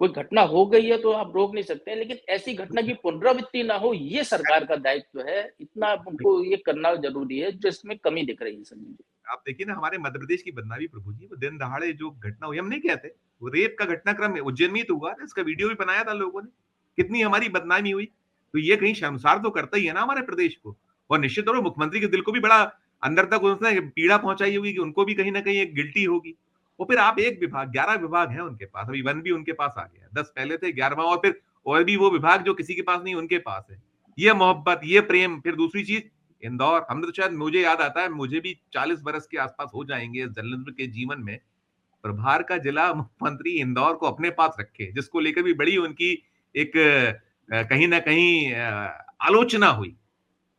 कोई घटना हो गई है तो आप रोक नहीं सकते, लेकिन ऐसी घटना की पुनरावृत्ति ना हो, ये सरकार का दायित्व है। इतना उनको ये करना जरूरी है, जिसमें कमी दिख रही है संजय जी। आप देखिए ना, हमारे मध्य प्रदेश की बदनामी प्रभु जी, वो दिन दहाड़े जो घटना हुई, हम नहीं कहते, वो रेप का घटनाक्रम है, उज्जैन में तो हुआ था, इसका वीडियो भी बनाया था लोगों ने, कितनी हमारी बदनामी हुई। तो ये कहीं शर्मसार तो करता ही है ना हमारे प्रदेश को। और निश्चित तौर पर मुख्यमंत्री के दिल को भी बड़ा अंदर तक उसने पीड़ा पहुंचाई होगी कि उनको भी कहीं ना कहीं एक गिल्टी होगी। और फिर आप एक विभाग, 11 विभाग है उनके पास, अभी वन भी उनके पास आ गया, 10 पहले थे, 11वां, और फिर और भी वो विभाग जो किसी के पास नहीं उनके पास है। ये मोहब्बत, ये प्रेम। फिर दूसरी चीज, इंदौर, हम तो शायद, मुझे याद आता है, मुझे भी 40 बरस के आसपास हो जाएंगे जर्नलिज्म के जीवन में, प्रभार का जिला मुख्यमंत्री इंदौर को अपने पास रखे, जिसको लेकर भी बड़ी उनकी एक कहीं ना कहीं आलोचना हुई।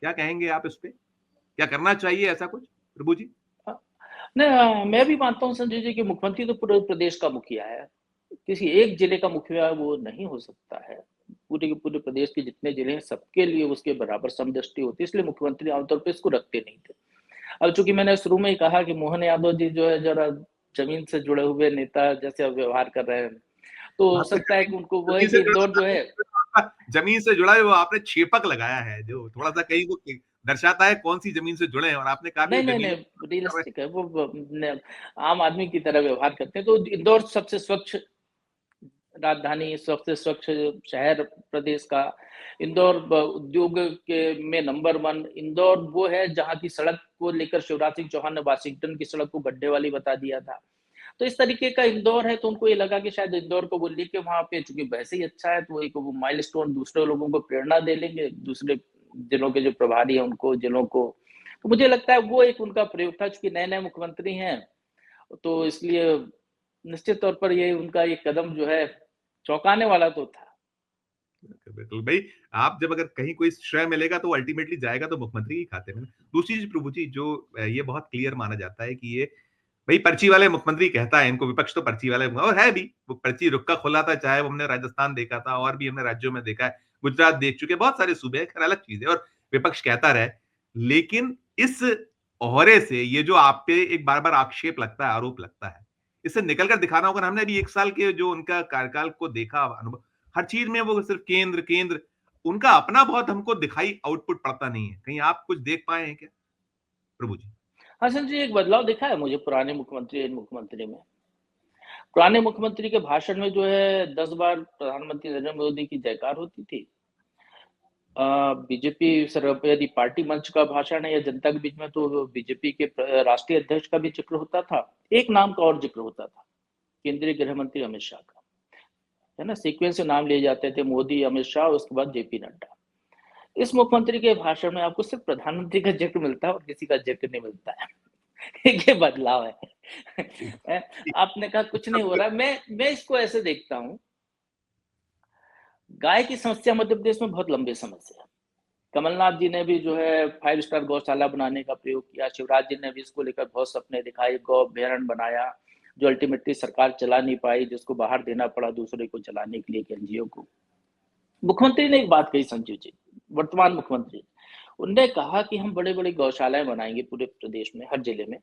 क्या कहेंगे आप इस पे? क्या करना चाहिए ऐसा कुछ प्रभु जी? नहीं, मैं भी मानता हूँ संजय जी कि मुख्यमंत्री तो पूरे प्रदेश का मुखिया है। किसी एक जिले का मुखिया वो नहीं हो सकता है। पूरे के पूरे प्रदेश के जितने जिले हैं, सबके लिए उसके बराबर समदृष्टि होती है, इसलिए मुख्यमंत्री आमतौर पे इसको रखते नहीं थे। अब चूंकि मैंने शुरू में ही कहा कि मोहन यादव जी जो है जरा जमीन से जुड़े हुए नेता जैसे अब व्यवहार कर रहे हैं, तो हो आपने सकता है कि उनको वो है जमीन से कि इंदौर जो है, जमीन से जुड़ा है, वो आपने छेपक लगाया है जो थोड़ा सा कहीं को दर्शाता है कौन सी जमीन से जुड़े हैं, और आपने कहा भी नहीं नहीं जमीन नहीं रियलिस्टिक है वो, आम आदमी की तरह व्यवहार करते हैं। तो इंदौर सबसे स्वच्छ राजधानी, सबसे स्वच्छ शहर प्रदेश का। इंदौर उद्योग के में नंबर 1। इंदौर वो है जहाँ की सड़क को लेकर शिवराज सिंह चौहान ने वाशिंगटन की सड़क को गड्ढे वाली बता दिया था। तो इस तरीके का इंदौर है, तो उनको ये लगा कि शायद इंदौर को वो लेके वहां पे, चूंकि वैसे ही अच्छा है, तो वो एक वो माइलस्टोन दूसरे लोगों को प्रेरणा दे लेंगे, दूसरे जिलों के जो प्रभारी है उनको, जिलों को। तो मुझे लगता है वो एक उनका प्रयोग था, चूंकि नए नए मुख्यमंत्री हैं, तो इसलिए निश्चित तौर पर ये उनका एक कदम जो है चौंकाने वाला तो था। बिल्कुल भाई। आप जब अगर कहीं कोई श्रेय मिलेगा तो अल्टीमेटली जाएगा तो मुख्यमंत्री के खाते में। दूसरी चीज प्रभु जी, जो ये बहुत क्लियर माना जाता है कि ये भाई पर्ची वाले मुख्यमंत्री कहता है इनको, विपक्ष तो पर्ची वाले, और है भी, वो पर्ची रुक्का खुला था, चाहे वो हमने राजस्थान देखा था और भी हमने राज्यों में देखा है, गुजरात देख चुके, बहुत सारे सूबे हैं, खैर अलग चीज है, और विपक्ष कहता रहे। लेकिन इस ओहरे से ये जो आप पे एक बार बार आक्षेप लगता है, आरोप लगता है, इससे निकलकर दिखाना होगा। हमने अभी 1 साल के जो उनका कार्यकाल को देखा, अनुभव, हर चीज में वो सिर्फ केंद्र केंद्र, उनका अपना बहुत हमको दिखाई आउटपुट पड़ता नहीं है। कहीं आप कुछ देख पाए हैं क्या प्रभु जी? हासन जी, एक बदलाव दिखा है मुझे पुराने मुख्यमंत्री इन मुख्यमंत्री में। पुराने मुख्यमंत्री के भाषण में जो है 10 बार प्रधानमंत्री नरेंद्र मोदी की जयकार होती थी। बीजेपी यदि पार्टी मंच का भाषण है या जनता के बीच में, तो बीजेपी के राष्ट्रीय अध्यक्ष का भी जिक्र होता था। एक नाम का और जिक्र होता था, केंद्रीय गृह मंत्री अमित शाह का, है ना। सीक्वेंस से नाम लिए जाते थे, मोदी, अमित शाह, उसके बाद जेपी नड्डा। इस मुख्यमंत्री के भाषण में आपको सिर्फ प्रधानमंत्री का जिक्र मिलता है और किसी का जिक्र नहीं मिलता है। ये बदलाव है। आपने कहा कुछ नहीं हो रहा, मैं इसको ऐसे देखता हूं, गाय की समस्या मध्य प्रदेश में बहुत लंबे समय से है। कमलनाथ जी ने भी जो है 5 स्टार गौशाला बनाने का प्रयोग किया, शिवराज जी ने भी इसको लेकर बहुत सपने दिखाए, गौ अभ्यारण्य बनाया, जो अल्टीमेटली सरकार चला नहीं पाई, जिसको बाहर देना पड़ा दूसरे को चलाने के लिए, एनजीओ को। मुख्यमंत्री ने एक बात कही संजीव जी, वर्तमान मुख्यमंत्री, उनने कहा कि हम बड़े बड़े गौशालाएं बनाएंगे पूरे प्रदेश में, हर जिले में।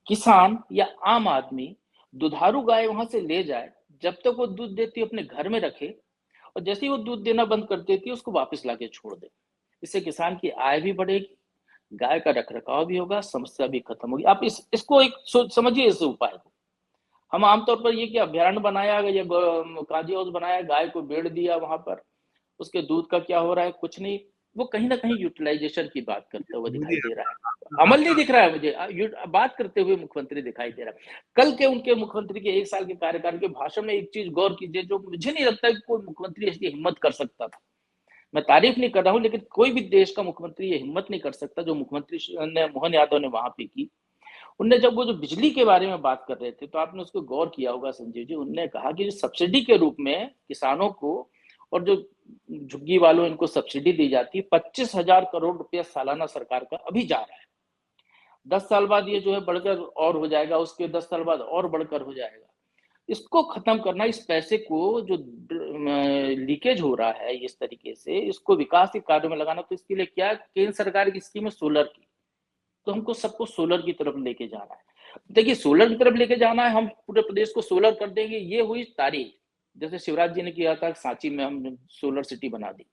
किसान या आम आदमी दुधारू गाय वहां से ले जाए, जब तक वो दूध देती है अपने घर में रखे, और जैसे ही वो दूध देना बंद कर देती है उसको वापस लाके छोड़ दे। इससे किसान की आय भी बढ़ेगी, गाय का रखरखाव भी होगा, समस्या भी खत्म होगी। आप इसको एक समझिए, इस उपाय को। हम आमतौर पर ये कि अभ्यारण्य बनाया या काजी हाउस बनाया, गाय को बेड़ दिया वहां पर, उसके दूध का क्या हो रहा है, कुछ नहीं। वो कहीं ना कहीं यूटिलाइजेशन की बात करते हुए दिखाई मुझे दे रहा है, अमल नहीं दिख रहा है मुझे। बात करते हुए मुख्यमंत्री दिखाई दे रहा है। कल के उनके मुख्यमंत्री के 1 साल के कार्यकाल के भाषण में एक चीज गौर कीजिए, जो मुझे नहीं लगता कि कोई मुख्यमंत्री ऐसी हिम्मत कर सकता था। मैं तारीफ नहीं कर रहा हूं, लेकिन कोई भी देश का मुख्यमंत्री ये हिम्मत नहीं कर सकता जो मुख्यमंत्री ने मोहन यादव ने वहां पे की। उनने जब वो जो बिजली के बारे में बात कर रहे थे, तो आपने उसको गौर किया होगा संजीव जी, उनने कहा कि सब्सिडी के रूप में किसानों को, और जो झुग्गी वालों, इनको सब्सिडी दी जाती है, 25,000 करोड़ रुपया सालाना सरकार का अभी जा रहा है। 10 साल बाद ये जो है बढ़कर और हो जाएगा, उसके 10 साल बाद और बढ़कर हो जाएगा। इसको खत्म करना, इस पैसे को जो लीकेज हो रहा है इस तरीके से, इसको विकास के कार्यों में लगाना। तो इसके लिए क्या, केंद्र सरकार की स्कीम है सोलर की, तो हमको सबको सोलर की तरफ लेके जाना है। देखिए, सोलर की तरफ लेके जाना है, हम पूरे प्रदेश को सोलर कर देंगे, ये हुई तारीफ। जैसे शिवराज जी ने किया था, सांची में हमने सोलर सिटी बना दी।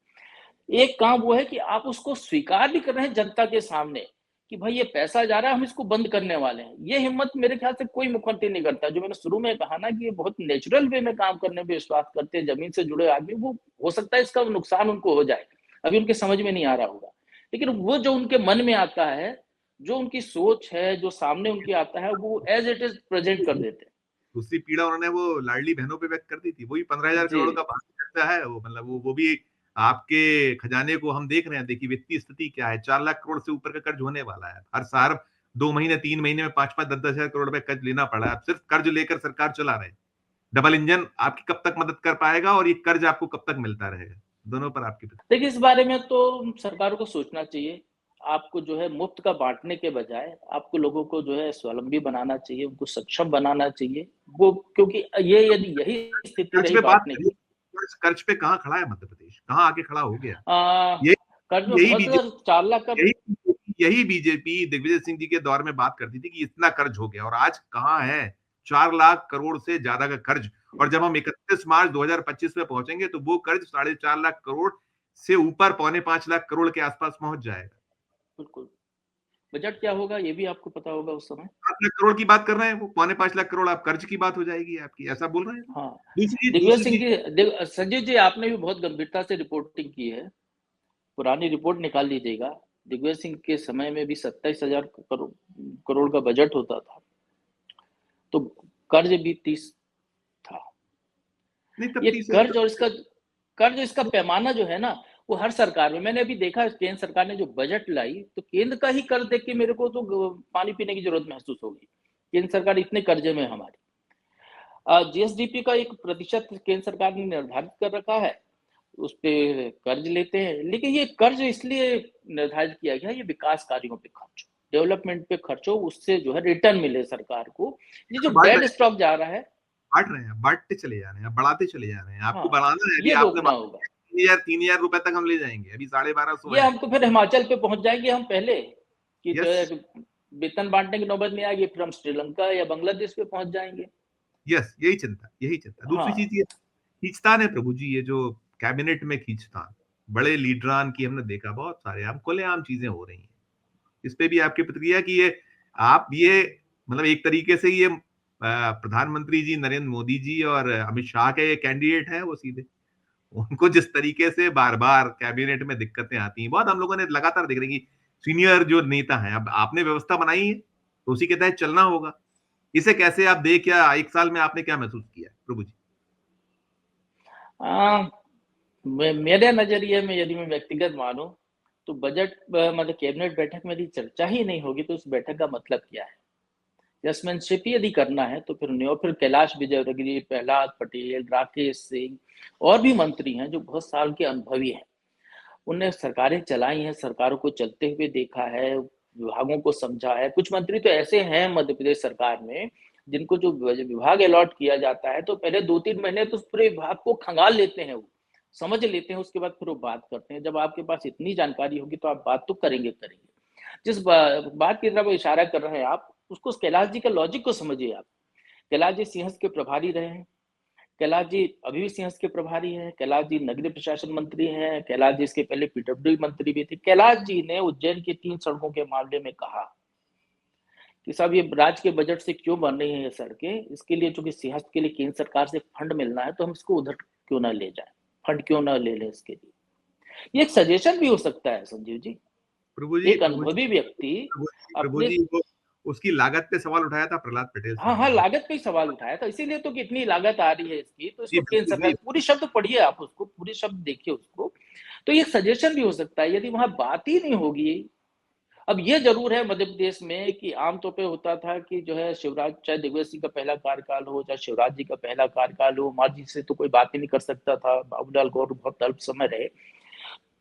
एक काम वो है कि आप उसको स्वीकार भी कर रहे हैं जनता के सामने कि भाई ये पैसा जा रहा है, हम इसको बंद करने वाले हैं। ये हिम्मत मेरे ख्याल से कोई मुख्यमंत्री नहीं करता। जो मैंने शुरू में कहा ना कि ये बहुत नेचुरल वे में काम करने पे विश्वास करते हैं, जमीन से जुड़े आदमी, वो हो सकता है इसका नुकसान उनको हो जाए, अभी उनके समझ में नहीं आ रहा होगा, लेकिन वो जो उनके मन में आता है, जो उनकी सोच है, जो सामने उनके आता है, वो एज इट इज प्रेजेंट कर देते हैं। दूसरी पीड़ा उन्होंने वो लाडली बहनों पे व्यक्त कर दी थी, वही 15,000 जी। करोड़ का बाकी खर्चा है, वो मतलब वो भी आपके खजाने को हम देख रहे हैं। देखिए वित्तीय स्थिति क्या है, 4 लाख करोड़ से ऊपर का कर्ज होने वाला है। हर साल 2 महीने 3 महीने में 5-5 10-10 हजार करोड़ रुपए कर्ज लेना पड़ा है। आप सिर्फ कर्ज लेकर सरकार चला रहे हैं। डबल इंजन आपकी कब तक मदद कर पाएगा और ये कर्ज आपको कब तक मिलता रहेगा? दोनों पर आपकी देखिए, इस बारे में तो सरकारों को सोचना चाहिए। आपको जो है मुफ्त का बाँटने के बजाय आपको लोगों को जो है स्वावलंबी बनाना चाहिए, उनको सक्षम बनाना चाहिए। वो क्योंकि ये यदि यही स्थिति कर्ज रही पे बात बाँटने करिए। की। कर्ज पे कहाँ खड़ा है मध्य प्रदेश? कहाँ आके खड़ा हो गया? अ, ये कर्ज में यही बहुत ज़्यादा बीजेपी 4 लाख का। यही बीजेपी दिग्विजय सिंह जी के दौर में बात करती थी कि इतना कर्ज हो गया और आज कहाँ है? 4 लाख करोड़ से ज्यादा का कर्ज। और जब हम 31 मार्च 2025 में पहुंचेंगे तो वो कर्ज 4.5 लाख करोड़ से ऊपर पौने 5 लाख करोड़ के आसपास पहुंच जाएगा। बिल्कुल। बजट क्या होगा ये भी आपको पता होगा उस समय। 5 लाख करोड़ की बात कर रहे हैं, वो पौने 5 लाख करोड़ आप कर्ज की बात हो जाएगी आपकी, ऐसा बोल रहे हैं। हाँ, दिग्विजय दूसरी सिंह चीज जी संजीव जी, आपने भी बहुत गंभीरता से रिपोर्टिंग की है। पुरानी रिपोर्ट निकाल लीजिएगा। दिग्विजय सिंह के समय में भी 27,000 करोड़ का बजट होता था, तो कर्ज भी 30 था। नहीं तब ये 30,000 कर्ज इसका पैमाना जो है ना, वो हर सरकार में मैंने अभी देखा, केंद्र सरकार ने जो बजट लाई, तो केंद्र का ही कर्ज देख के मेरे को तो पानी पीने की जरूरत महसूस होगी। केंद्र सरकार इतने कर्जे में है हमारी। जीएसडीपी का एक प्रतिशत केंद्र सरकार ने निर्धारित कर रखा है, उस पे कर्ज लेते हैं। लेकिन ये कर्ज इसलिए निर्धारित किया गया, ये विकास कार्यों पे खर्च हो, डेवलपमेंट पे खर्च हो, उससे जो है रिटर्न मिले सरकार को। ये जो बांट डेड रहे स्टॉक जा रहा है। बांट रहे हैं, बांटते चले जा रहे हैं, बढ़ाते चले जा रहे हैं। आपको हाँ, बढ़ाना है, अभी ये आपने रोकना मांगा होगा। 3,000 रुपए तक हम ले जाएंगे, अभी 1250 ये है। हम तो फिर हिमाचल पे पहुंच जाएंगे हम पहले, कि जो यस, है वेतन बांटने की नौबत नहीं आएगी, फिर हम श्रीलंका या बांग्लादेश पे पहुंच जाएंगे। यस, यही चिंता। दूसरी हाँ। चीज ये खींचतान है प्रभु जी, ये जो कैबिनेट में खींचतान, बड़े लीडरान की हमने देखा बहुत सारे, हम खुलेआम चीजें हो रही हैं। इस पे भी आपकी प्रतिक्रिया कि ये आप ये मतलब एक तरीके से ये प्रधानमंत्री जी नरेंद्र मोदी जी और अमित शाह के कैंडिडेट हैं वो सीधे। उनको जिस तरीके से बार-बार कैबिनेट में दिक्कतें आती हैं, बहुत हम लोगों ने लगातार देख रहे हैं कि सीनियर जो नेता हैं, अब आपने व्यवस्था बनाई है, तो उसी के तहत चलना होगा। इसे कैसे आप देख या 1 साल में आपने क्या महसूस किया है? प्रभु जी। आ, मेरे नजरिए में यदि मैं व्यक्तिगत मानूं, तो बजट मतलब कैबिनेट बैठक में यदि चर्चा ही नहीं होगी, तो उस बैठक का मतलब क्या है। जजमेंटशिप ही यदि करना है तो फिर नहीं। और फिर कैलाश विजयवर्गीय, प्रहलाद पटेल, राकेश सिंह और भी मंत्री हैं जो बहुत साल के अनुभवी हैं। उनने सरकारें चलाई हैं, सरकारों को चलते हुए देखा है, विभागों को समझा है। कुछ मंत्री तो ऐसे हैं मध्य प्रदेश सरकार में, जिनको जो विभाग अलॉट किया जाता है, तो पहले 2-3 महीने तो उस पूरे विभाग को खंगाल लेते हैं, वो समझ लेते हैं, उसके बाद फिर वो बात करते हैं। जब आपके पास इतनी जानकारी होगी तो आप बात तो करेंगे। जिस बात की तरफ इशारा कर रहे हैं आप, उसको कैलाश जी का लॉजिक को समझिए आप। कैलाश जी सिंहस्थ के प्रभारी रहे हैं। कैलाश जी अभी भी सिंहस्थ के प्रभारी हैं। कैलाश जी नगरीय प्रशासन मंत्री हैं। कैलाश जी इसके पहले पीडब्ल्यू मंत्री भी थे। कैलाश जी ने उज्जैन की 3 सड़कों के मामले में कहा कि साहब ये राज्य के बजट से क्यों बन रही है ये सड़कें, इसके लिए चूंकि सिंहस्थ के लिए केंद्र सरकार से फंड मिलना है, तो हम इसको उधर क्यों ना ले जाए, फंड क्यों ना ले लें इसके लिए। ये एक सजेशन भी हो सकता है संजीव जी। एक प्रभु जी, अनुभवी व्यक्ति प्रभु अपने। जी वो उसकी लागत पे सवाल उठाया था प्रहलाद पटेल हाँ साहब हाँ, ने। लागत पे ही सवाल उठाया था, इसीलिए तो कितनी लागत आ रही है इसकी, तो जी, इसको केंद्र बिल्कुल सरकार, वही। पूरी शब्द पढ़िए आप, उसको पूरी शब्द देखिए उसको। तो ये सजेशन भी हो सकता है यदि वहां बात ही नहीं होगी। अब ये जरूर है मध्य प्रदेश में कि आमतौर पे होता था कि जो है शिवराज, चाहे दिग्विजय सिंह का पहला कार्यकाल हो, चाहे शिवराज जी का पहला कार्यकाल हो, मांझी से तो कोई बात ही नहीं कर सकता था, बाबूलाल गौर बहुत अल्प समय रहे,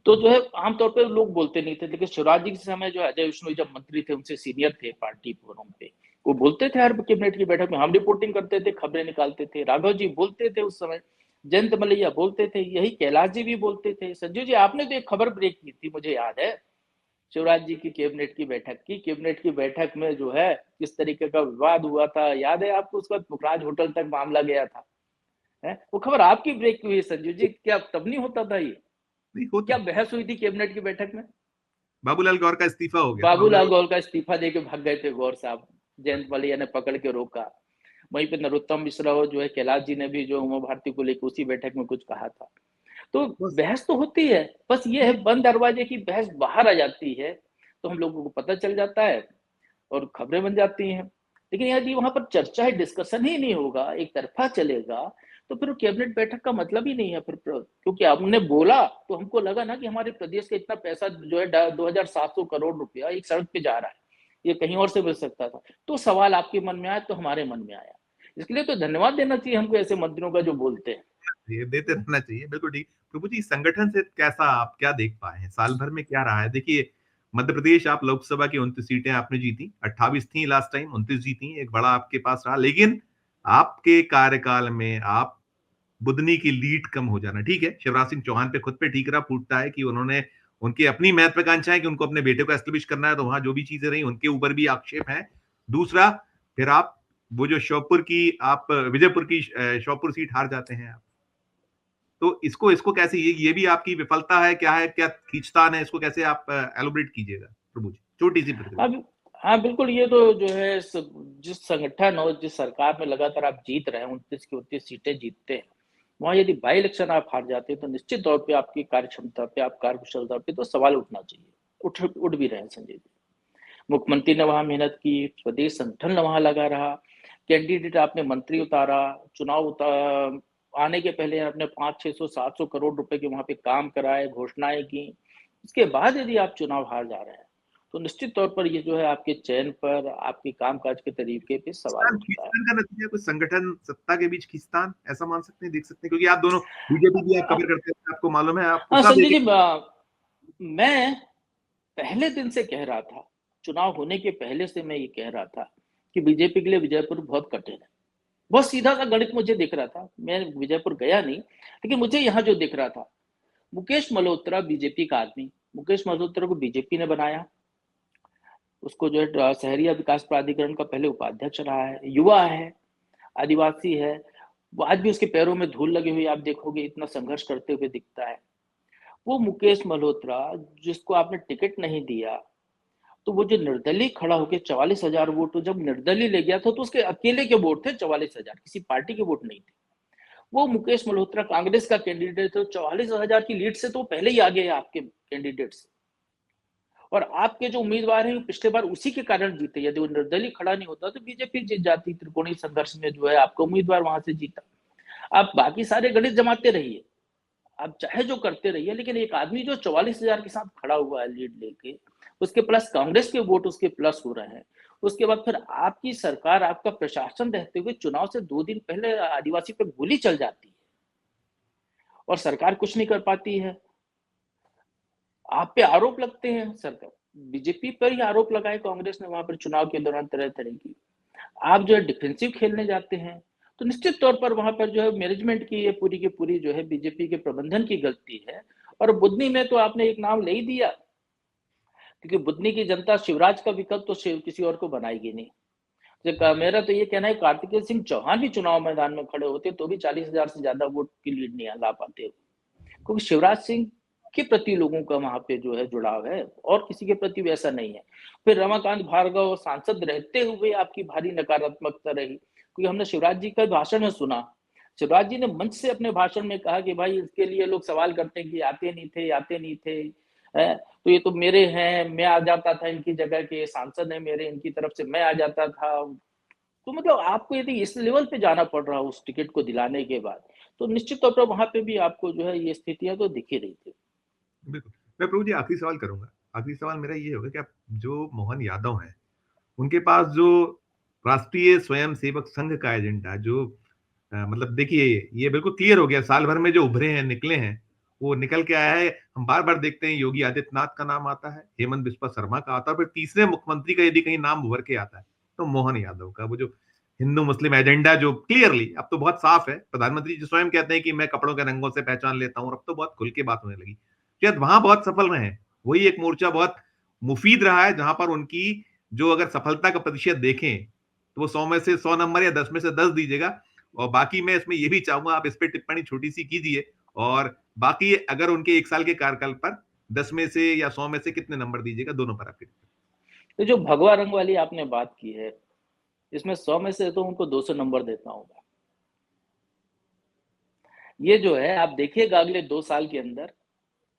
तो जो है आमतौर पे लोग बोलते नहीं थे। लेकिन शिवराज जी के समय जो अजय विष्णु जब मंत्री थे, उनसे सीनियर थे पार्टी फोरम पे, वो बोलते थे हर कैबिनेट की बैठक में, हम रिपोर्टिंग करते थे, खबरें निकालते थे, राघव जी बोलते थे उस समय, जयंत मलैया बोलते थे, यही कैलाश जी भी बोलते थे। संजय जी, आपने तो एक खबर ब्रेक की थी, मुझे याद है, शिवराज जी की कैबिनेट की बैठक में जो है किस तरीके का विवाद हुआ था, याद है आपको? उसका पुखराज होटल तक मामला गया था, है। वो खबर आपकी ब्रेक हुई है संजू जी, क्या तब नहीं होता था ये? नहीं होता। क्या बहस हुई थी कैबिनेट की बैठक में? बाबूलाल गौर का इस्तीफा हो गया था, बाबूलाल बाबूलाल। गौर का इस्तीफा देके भाग गए थे गौर साहब, जयंत मलैया ने पकड़ के रोका। वहीं पे नरोत्तम मिश्रा और जो है कैलाश जी ने भी जो उमा भारती को लेकर उसी बैठक में कुछ कहा था। तो बस बहस तो होती है, बस ये है बंद दरवाजे की बहस बाहर आ जाती है, तो हम लोगों को पता चल जाता है और खबरें बन जाती हैं। लेकिन यदि वहां पर चर्चा है, डिस्कशन ही नहीं होगा, एक तरफा चलेगा, तो फिर कैबिनेट बैठक का मतलब ही नहीं है फिर। क्योंकि हमने बोला तो हमको लगा ना कि हमारे प्रदेश का इतना पैसा जो है 2,700 करोड़ रुपया एक सड़क पे जा रहा है, ये कहीं और से मिल सकता था। तो सवाल आपके मन में आया तो हमारे मन में आया। इसके लिए तो धन्यवाद देना चाहिए हमको ऐसे मंत्रियों का जो बोलते हैं। ये देते रहना चाहिए, बिल्कुल ठीक। प्रभु जी, संगठन से कैसा आप क्या देख पाए हैं, साल भर में क्या रहा है? देखिए, मध्य प्रदेश आप लोकसभा की 29 सीटें आपने जीती, 28 थी लास्ट टाइम, 29 जीती, एक बड़ा आपके पास रहा। लेकिन आपके कार्यकाल में आप बुदनी की लीड कम हो जाना, ठीक है, शिवराज सिंह चौहान पे खुद पे ठीकरा फूटता है कि उन्होंने उनकी अपनी महत्वाकांक्षाएं कि उनको अपने बेटे को एस्टेब्लिश करना है, तो वहां जो भी चीजें रही उनके ऊपर भी आक्षेप है। दूसरा, फिर आप वो जो श्योपुर की आप विजयपुर की श्योपुर सीट हार जाते हैं आप। तो इसको इसको कैसे, ये भी आपकी विफलता है क्या है, क्या खींचतान है, इसको कैसे आप एलोबरेट कीजिएगा प्रभु जी, छोटी सी प्रतिक्रिया। अब हाँ बिल्कुल, ये तो जो है जिस संगठन और जिस सरकार में लगातार आप जीत रहे हैं, 29 की 29 सीटें जीतते हैं, वहां यदि बाई इलेक्शन आप हार जाते हैं तो निश्चित तौर पे आपकी कार्य क्षमता पे, आप कार्यकुशलता पे तो सवाल उठना चाहिए। उठ भी रहे हैं संजय जी। मुख्यमंत्री ने वहां मेहनत की, प्रदेश संगठन वहां लगा रहा, कैंडिडेट आपने मंत्री उतारा, चुनाव आने के पहले आपने 500-600-700 करोड़ रुपए के वहां पे काम कराए, घोषणाएं की। उसके बाद यदि आप चुनाव हार जा रहे हैं तो निश्चित तौर पर ये जो है आपके चयन पर, आपके कामकाज के तरीके पे सवाल खींचतान उठता है। खींचतान का नतीजा कुछ संगठन सत्ता के बीच खींचतान ऐसा मान सकते हैं, देख सकते हैं, क्योंकि आप दोनों बीजेपी भी आप कवर करते हैं, आपको मालूम है, आपको हाँ सब संजय एक जी, मैं पहले दिन से कह रहा था, चुनाव होने के पहले से मैं ये कह रहा था कि बीजेपी के लिए विजयपुर बहुत कठिन है। बहुत सीधा सा गणित मुझे दिख रहा था। मैं विजयपुर गया नहीं, लेकिन मुझे यहाँ जो दिख रहा था, मुकेश मल्होत्रा बीजेपी का आदमी, मुकेश मल्होत्रा को बीजेपी ने बनाया, उसको जो है शहरी विकास प्राधिकरण का पहले उपाध्यक्ष रहा है, युवा है, आदिवासी है। वो आज भी उसके पैरों में धूल लगी हुई आप देखोगे, इतना संघर्ष करते हुए दिखता है। वो मुकेश मल्होत्रा जिसको आपने टिकट नहीं दिया, तो वो जो निर्दलीय खड़ा होकर 44,000 वोट, जब निर्दलीय ले गया था तो उसके अकेले के वोट थे 44,000, किसी पार्टी के वोट नहीं थे। वो मुकेश मल्होत्रा कांग्रेस का कैंडिडेट थे, 44,000 की लीड से तो पहले ही आगे है आपके कैंडिडेट से। और आपके जो उम्मीदवार हैं पिछले बार उसी के कारण जीते। यदि वो निर्दलीय खड़ा नहीं होता तो बीजेपी जीत जाती। त्रिकोणीय संघर्ष में जो है आपका उम्मीदवार वहां से जीता। आप बाकी सारे गणित जमाते रहिए, आप चाहे जो करते रहिए, लेकिन एक आदमी जो 44,000 के साथ खड़ा हुआ है लीड लेके, उसके प्लस कांग्रेस के वोट उसके प्लस हो रहे हैं। उसके बाद फिर आपकी सरकार, आपका प्रशासन रहते हुए चुनाव से 2 दिन पहले आदिवासी पे गोली चल जाती है और सरकार कुछ नहीं कर पाती है। आप पे आरोप लगते हैं, सरकार बीजेपी पर ही आरोप लगाए कांग्रेस ने वहां पर चुनाव के दौरान तरह तरह की। आप जो है डिफेंसिव खेलने जाते हैं, तो निश्चित तौर पर वहां पर जो है मैनेजमेंट की ये पूरी की पूरी जो है बीजेपी के प्रबंधन की गलती है। और बुधनी में तो आपने एक नाम ले ही दिया, क्योंकि बुधनी की जनता शिवराज का विकल्प तो किसी और को बनाएगी नहीं। मेरा तो ये कहना है, कार्तिकेय सिंह चौहान भी चुनाव मैदान में खड़े होते तो भी 40,000 से ज्यादा वोट की लीड नहीं ला पाते, क्योंकि शिवराज सिंह के प्रति लोगों का वहां पे जो है जुड़ाव है और किसी के प्रति वैसा नहीं है। फिर रमाकांत भार्गव सांसद रहते हुए आपकी भारी नकारात्मकता रही, क्योंकि हमने शिवराज जी का भाषण में सुना, शिवराज जी ने मंच से अपने भाषण में कहा कि भाई इसके लिए लोग सवाल करते हैं कि आते नहीं थे, आते नहीं थे, तो ये तो मेरे हैं, मैं आ जाता था इनकी जगह के, सांसद है मेरे, इनकी तरफ से मैं आ जाता था। तो मतलब आपको यदि इस लेवल पे जाना पड़ रहा उस टिकट को दिलाने के बाद, तो निश्चित तौर पर वहां पे भी आपको जो है ये स्थितियां तो दिख ही रही थी। बिल्कुल। मैं प्रभु जी आखिरी सवाल करूंगा। आखिरी सवाल मेरा ये होगा कि आप जो मोहन यादव हैं, उनके पास जो राष्ट्रीय स्वयंसेवक संघ का एजेंडा जो मतलब देखिए, ये बिल्कुल क्लियर हो गया, साल भर में जो उभरे हैं, निकले हैं, वो निकल के आया है। हम बार बार देखते हैं योगी आदित्यनाथ का नाम आता है, हेमंत बिस्वा शर्मा का आता है, फिर तीसरे मुख्यमंत्री का यदि कहीं नाम उभर के आता है तो मोहन यादव का। वो जो हिंदू मुस्लिम एजेंडा जो क्लियरली अब तो बहुत साफ है, प्रधानमंत्री जी स्वयं कहते हैं कि मैं कपड़ों के रंगों से पहचान लेता हूं, अब तो बहुत खुल के बात होने लगी। शायद वहां बहुत सफल रहे हैं, वही एक मोर्चा बहुत मुफीद रहा है जहां पर उनकी जो अगर सफलता का प्रतिशत देखें तो वो 100 में से 100 नंबर या 10 में से 10 दीजिएगा, और बाकी मैं इसमें ये भी चाहूंगा आप इस पे टिप्पणी छोटी सी कीजिए, और बाकी अगर उनके 1 साल के कार्यकाल पर 10 में से या 100 में से कितने नंबर दीजिएगा, दोनों पर आपके। तो जो भगवा रंग वाली आपने बात की है, इसमें 100 में से तो उनको 200 नंबर देता हूँ मैं। ये जो है आप देखिएगा अगले 2 साल के अंदर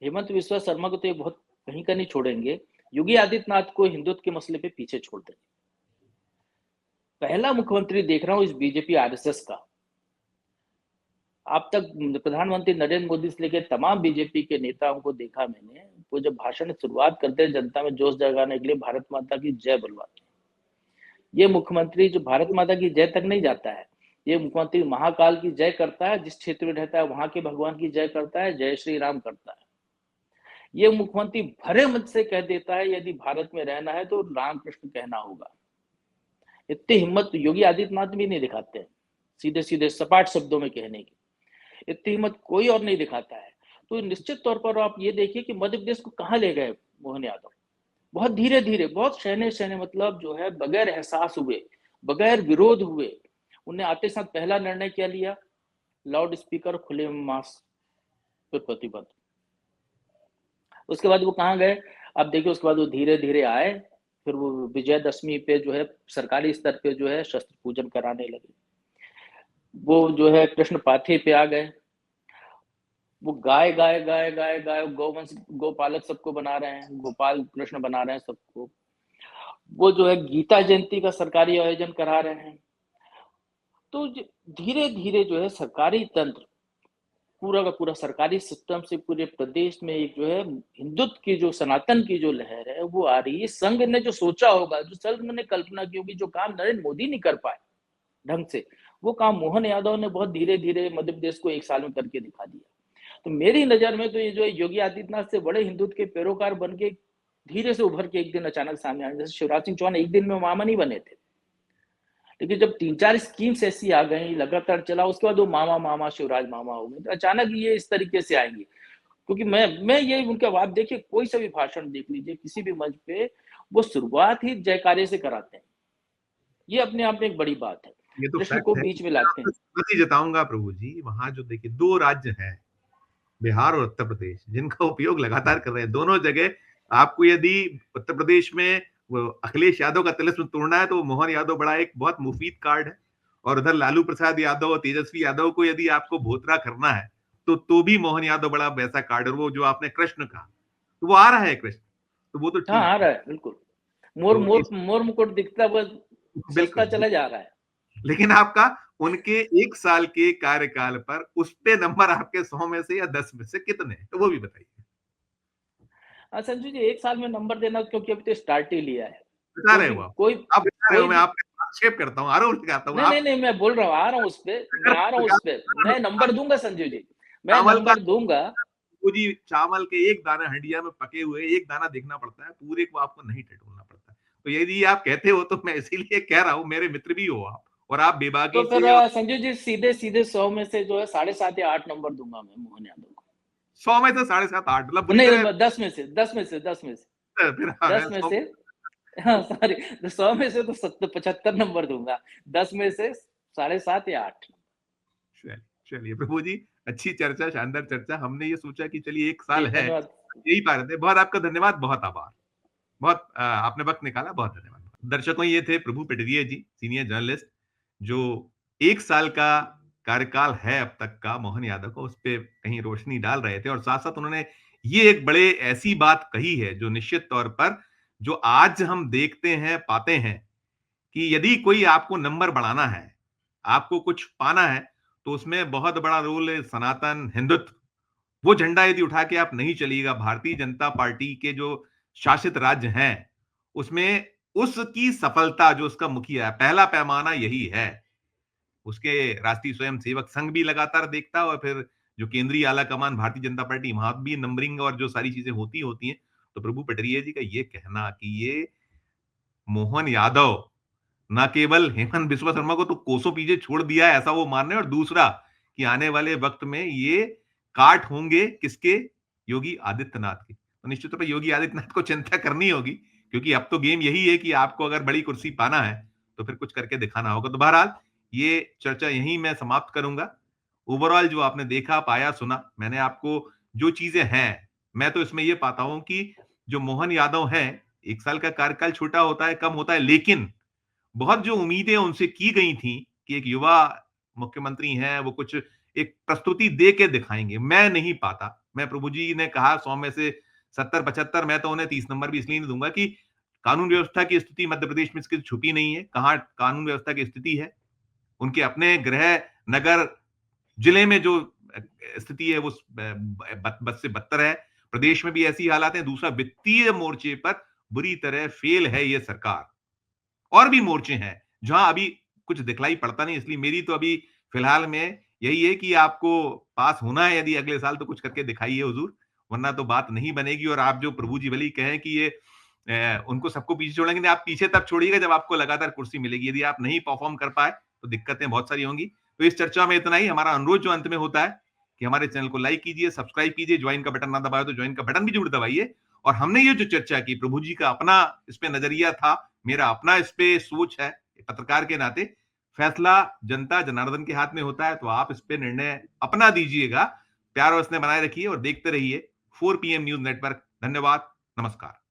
हेमंत बिस्वा शर्मा को तो ये बहुत कहीं का नहीं छोड़ेंगे, योगी आदित्यनाथ को हिंदुत्व के मसले पे पीछे छोड़ देंगे। पहला मुख्यमंत्री देख रहा हूं इस बीजेपी आरएसएस का। अब तक प्रधानमंत्री नरेंद्र मोदी से लेकर तमाम बीजेपी के नेताओं को देखा मैंने, वो जब भाषण शुरुआत करते हैं जनता में जोश जगाने के लिए भारत माता की जय बुलवाते हैं। ये मुख्यमंत्री जो भारत माता की जय तक नहीं जाता है, ये मुख्यमंत्री महाकाल की जय करता है, जिस क्षेत्र में रहता है वहां के भगवान की जय करता है, जय श्री राम करता है। ये मुख्यमंत्री भरे मन से कह देता है यदि भारत में रहना है तो राम कृष्ण कहना होगा। इतनी हिम्मत योगी आदित्यनाथ भी नहीं दिखाते हैं, सीधे सीधे सपाट शब्दों में कहने की इतनी हिम्मत कोई और नहीं दिखाता है। तो निश्चित तौर पर आप ये देखिए कि मध्य प्रदेश को कहाँ ले गए मोहन यादव। बहुत धीरे धीरे, बहुत सहने सहने, मतलब जो है बगैर एहसास हुए, बगैर विरोध हुए, उन्हें आते साथ पहला निर्णय क्या लिया, लाउड स्पीकर खुले मास पर प्रतिबंध। उसके बाद वो कहाँ गए, अब देखिए उसके बाद वो धीरे धीरे आए, फिर वो विजयदशमी पे जो है सरकारी स्तर पे जो है शस्त्र पूजन कराने लगे, वो जो है कृष्ण पाथे पे आ गए, वो गाय गाय गाय गाय गाय गौवंश गोपालक सबको बना रहे हैं, गोपाल कृष्ण बना रहे हैं सबको। वो जो है गीता जयंती का सरकारी आयोजन करा रहे हैं। तो धीरे धीरे जो है सरकारी तंत्र पूरा का पूरा सरकारी सिस्टम से पूरे प्रदेश में एक जो है हिंदुत्व की जो सनातन की जो लहर है वो आ रही है। संघ ने जो सोचा होगा, जो संघ ने कल्पना की होगी, जो काम नरेंद्र मोदी नहीं कर पाए ढंग से, वो काम मोहन यादव ने बहुत धीरे धीरे मध्य प्रदेश को 1 साल में करके दिखा दिया। तो मेरी नजर में तो ये जो है योगी आदित्यनाथ से बड़े हिंदुत्व के पैरोकार बन के धीरे से उभर के एक दिन अचानक सामने आए। जैसे शिवराज सिंह चौहान एक दिन में मामा नहीं बने थे, लेकिन जब 3-4 स्कीम्स ऐसी आ गई, लगातार चला, उसके बाद वो मामा मामा शिवराज मामा हो गए। तो अचानक ये इस तरीके से आएंगे, क्योंकि मैं ये उनके बाद देखिए कोई सा भी भाषण देख लीजिए किसी भी मंच पे, वो शुरुआत ही जयकारे से कराते हैं। ये अपने आप में एक बड़ी बात है, ये तो कृष्ण को फैक्ट है। बीच में लाते हैं। मैं जताऊंगा प्रभु जी, वहां जो देखिए 2 राज्य हैं, बिहार और उत्तर प्रदेश, जिनका उपयोग लगातार कर रहे हैं। दोनों जगह आपको यदि उत्तर प्रदेश में वो अखिलेश यादव का तिलिस्म तोड़ना है तो मोहन यादव बड़ा एक बहुत मुफीद कार्ड है, और उधर लालू प्रसाद यादव और तेजस्वी यादव को यदि आपको भोतरा करना है तो भी मोहन यादव बड़ा वैसा कार्ड। और वो जो आपने कृष्ण कहा, तो वो आ रहा है कृष्ण, तो वो तो हाँ ठीक आ है। रहा है, बिल्कुल। मोर तो मोर इस मोर मुकुट दिखता हुआ सस्ता बिल्कुल, चला जा रहा है। लेकिन आपका उनके 1 साल के कार्यकाल पर उस पे नंबर आपके 100 में से या 10 में से कितने, तो वो भी बताइए। संजू जी 1 साल में नंबर देना, क्योंकि अभी तो स्टार्ट ही लिया है। बता रहे हो आप। कोई आप बता रहे हो, कोई मैं भी, आप पे आक्षेप करता हूँ, आरोप लगाता हूँ। नहीं नहीं आप नहीं, मैं बोल रहा हूँ, आ रहा हूँ उस पे, मैं अगर आ रहा हूँ उस पे, मैं नंबर दूंगा संजू जी, मैं चावल का नंबर दूंगा। वो जी चावल के एक दाना हंडिया में पके हुए एक दाना देखना पड़ता है, पूरे को आपको नहीं टटोलना पड़ता है। तो यदि आप कहते हो तो मैं इसीलिए कह रहा हूँ, मेरे मित्र भी हो आप, और आप तो बेबाकी फिर से, और संजू जी सीधे सीधे 100 में से जो है 7.5 या 8 नंबर दूंगा मैं मोहन यादव को। 100 में से 7.5 8 मतलब बुरी तरह। नहीं 10 में से, 10 में से, 10 में से, फिर हाँ, 10 में 100 से, हाँ सॉरी, 100 में से तो 75 नंबर दूंगा, 10 में से 7.5 या 8। चलिए चलिए प्रभु जी, अच्छी चर्चा, शानदार चर्चा। हमने ये सोचा कि चलिए 1 जी साल है, धन्यवाद। यही पा रहे थे। बहुत आपका धन्यवाद, बहुत आभार। बहुत आपने वक़्त निकाला, बहुत धन्यवाद। दर्शकों, ये थे प्रभु पेटरिया जी, सीनियर जर्नलिस्ट, जो 1 साल का कार्यकाल है अब तक का मोहन यादव का, उस पे कहीं रोशनी डाल रहे थे, और साथ-साथ उन्होंने ये एक बड़े ऐसी बात कही है जो निश्चित तौर पर, जो आज हम देखते हैं, पाते हैं कि यदि कोई आपको नंबर बढ़ाना है, आपको कुछ पाना है, तो उसमें बहुत बड़ा रोल है सनातन, हिंदुत्व। वो झंडा यदि उठा के आप नहीं चलिएगा, भारतीय जनता पार्टी के जो शासित राज्य हैं, उसमें उसकी सफलता, जो उसका मुखिया है, पहला पैमाना यही है। उसके राष्ट्रीय स्वयंसेवक संघ भी लगातार देखता है, और फिर जो केंद्रीय आला कमान भारतीय जनता पार्टी, वहां भी नंबरिंग और जो सारी चीजें होती हैं। तो प्रभु पटरिया जी का ये कहना कि ये मोहन यादव ना केवल हेमंत बिस्वा शर्मा को तो कोसों पीछे छोड़ दिया है, ऐसा वो मान रहे हैं। और दूसरा कि आने वाले वक्त में ये काट होंगे किसके, योगी आदित्यनाथ के। तो निश्चित तौर पर योगी आदित्यनाथ को चिंता करनी होगी, क्योंकि अब तो गेम यही है कि आपको अगर बड़ी कुर्सी पाना है तो फिर कुछ करके दिखाना होगा। तो बहरहाल ये चर्चा यहीं मैं समाप्त करूंगा। ओवरऑल जो आपने देखा, पाया, सुना, मैंने आपको जो चीजें हैं, मैं तो इसमें ये पाता हूं कि जो मोहन यादव हैं, 1 साल का कार्यकाल छोटा होता है, कम होता है, लेकिन बहुत जो उम्मीदें उनसे की गई थी कि एक युवा मुख्यमंत्री हैं, वो कुछ एक प्रस्तुति दे के दिखाएंगे, मैं नहीं पाता। मैं प्रभु जी ने कहा 100 में से 70-75, मैं तो उन्हें 30 नंबर भी इसलिए नहीं दूंगा कि कानून व्यवस्था की स्थिति मध्य प्रदेश में इसकी छुपी नहीं है। कहाँ कानून व्यवस्था की स्थिति है? उनके अपने गृह नगर जिले में जो स्थिति है वो बद से बदतर है। प्रदेश में भी ऐसी हालात हैं। दूसरा, वित्तीय मोर्चे पर बुरी तरह फेल है ये सरकार। और भी मोर्चे हैं जहां अभी कुछ दिखलाई पड़ता नहीं, इसलिए मेरी तो अभी फिलहाल में यही है कि आपको पास होना है यदि अगले साल तो कुछ करके दिखाइए हुजूर, वरना तो बात नहीं बनेगी। और आप जो प्रभु जी भले ही कहें कि ये उनको सबको पीछे छोड़ेंगे, नहीं, आप पीछे तब छोड़िएगा जब आपको लगातार कुर्सी मिलेगी। यदि आप नहीं परफॉर्म कर पाए तो दिक्कतें बहुत सारी होंगी। तो इस चर्चा में इतना ही। हमारा अनुरोध जो अंत में होता है कि हमारे चैनल को लाइक कीजिए, सब्सक्राइब कीजिए, ज्वाइन का बटन ना दबाए तो ज्वाइन का बटन भी जरूर दबाइए। और हमने ये जो चर्चा की, प्रभु जी का अपना इस पे नजरिया था, मेरा अपना इस पे सोच है पत्रकार के नाते। फैसला जनता जनार्दन के हाथ में होता है, तो आप इस पे निर्णय अपना दीजिएगा। प्यार और स्नेह बनाए रखिए और देखते रहिए 4 PM न्यूज नेटवर्क। धन्यवाद, नमस्कार।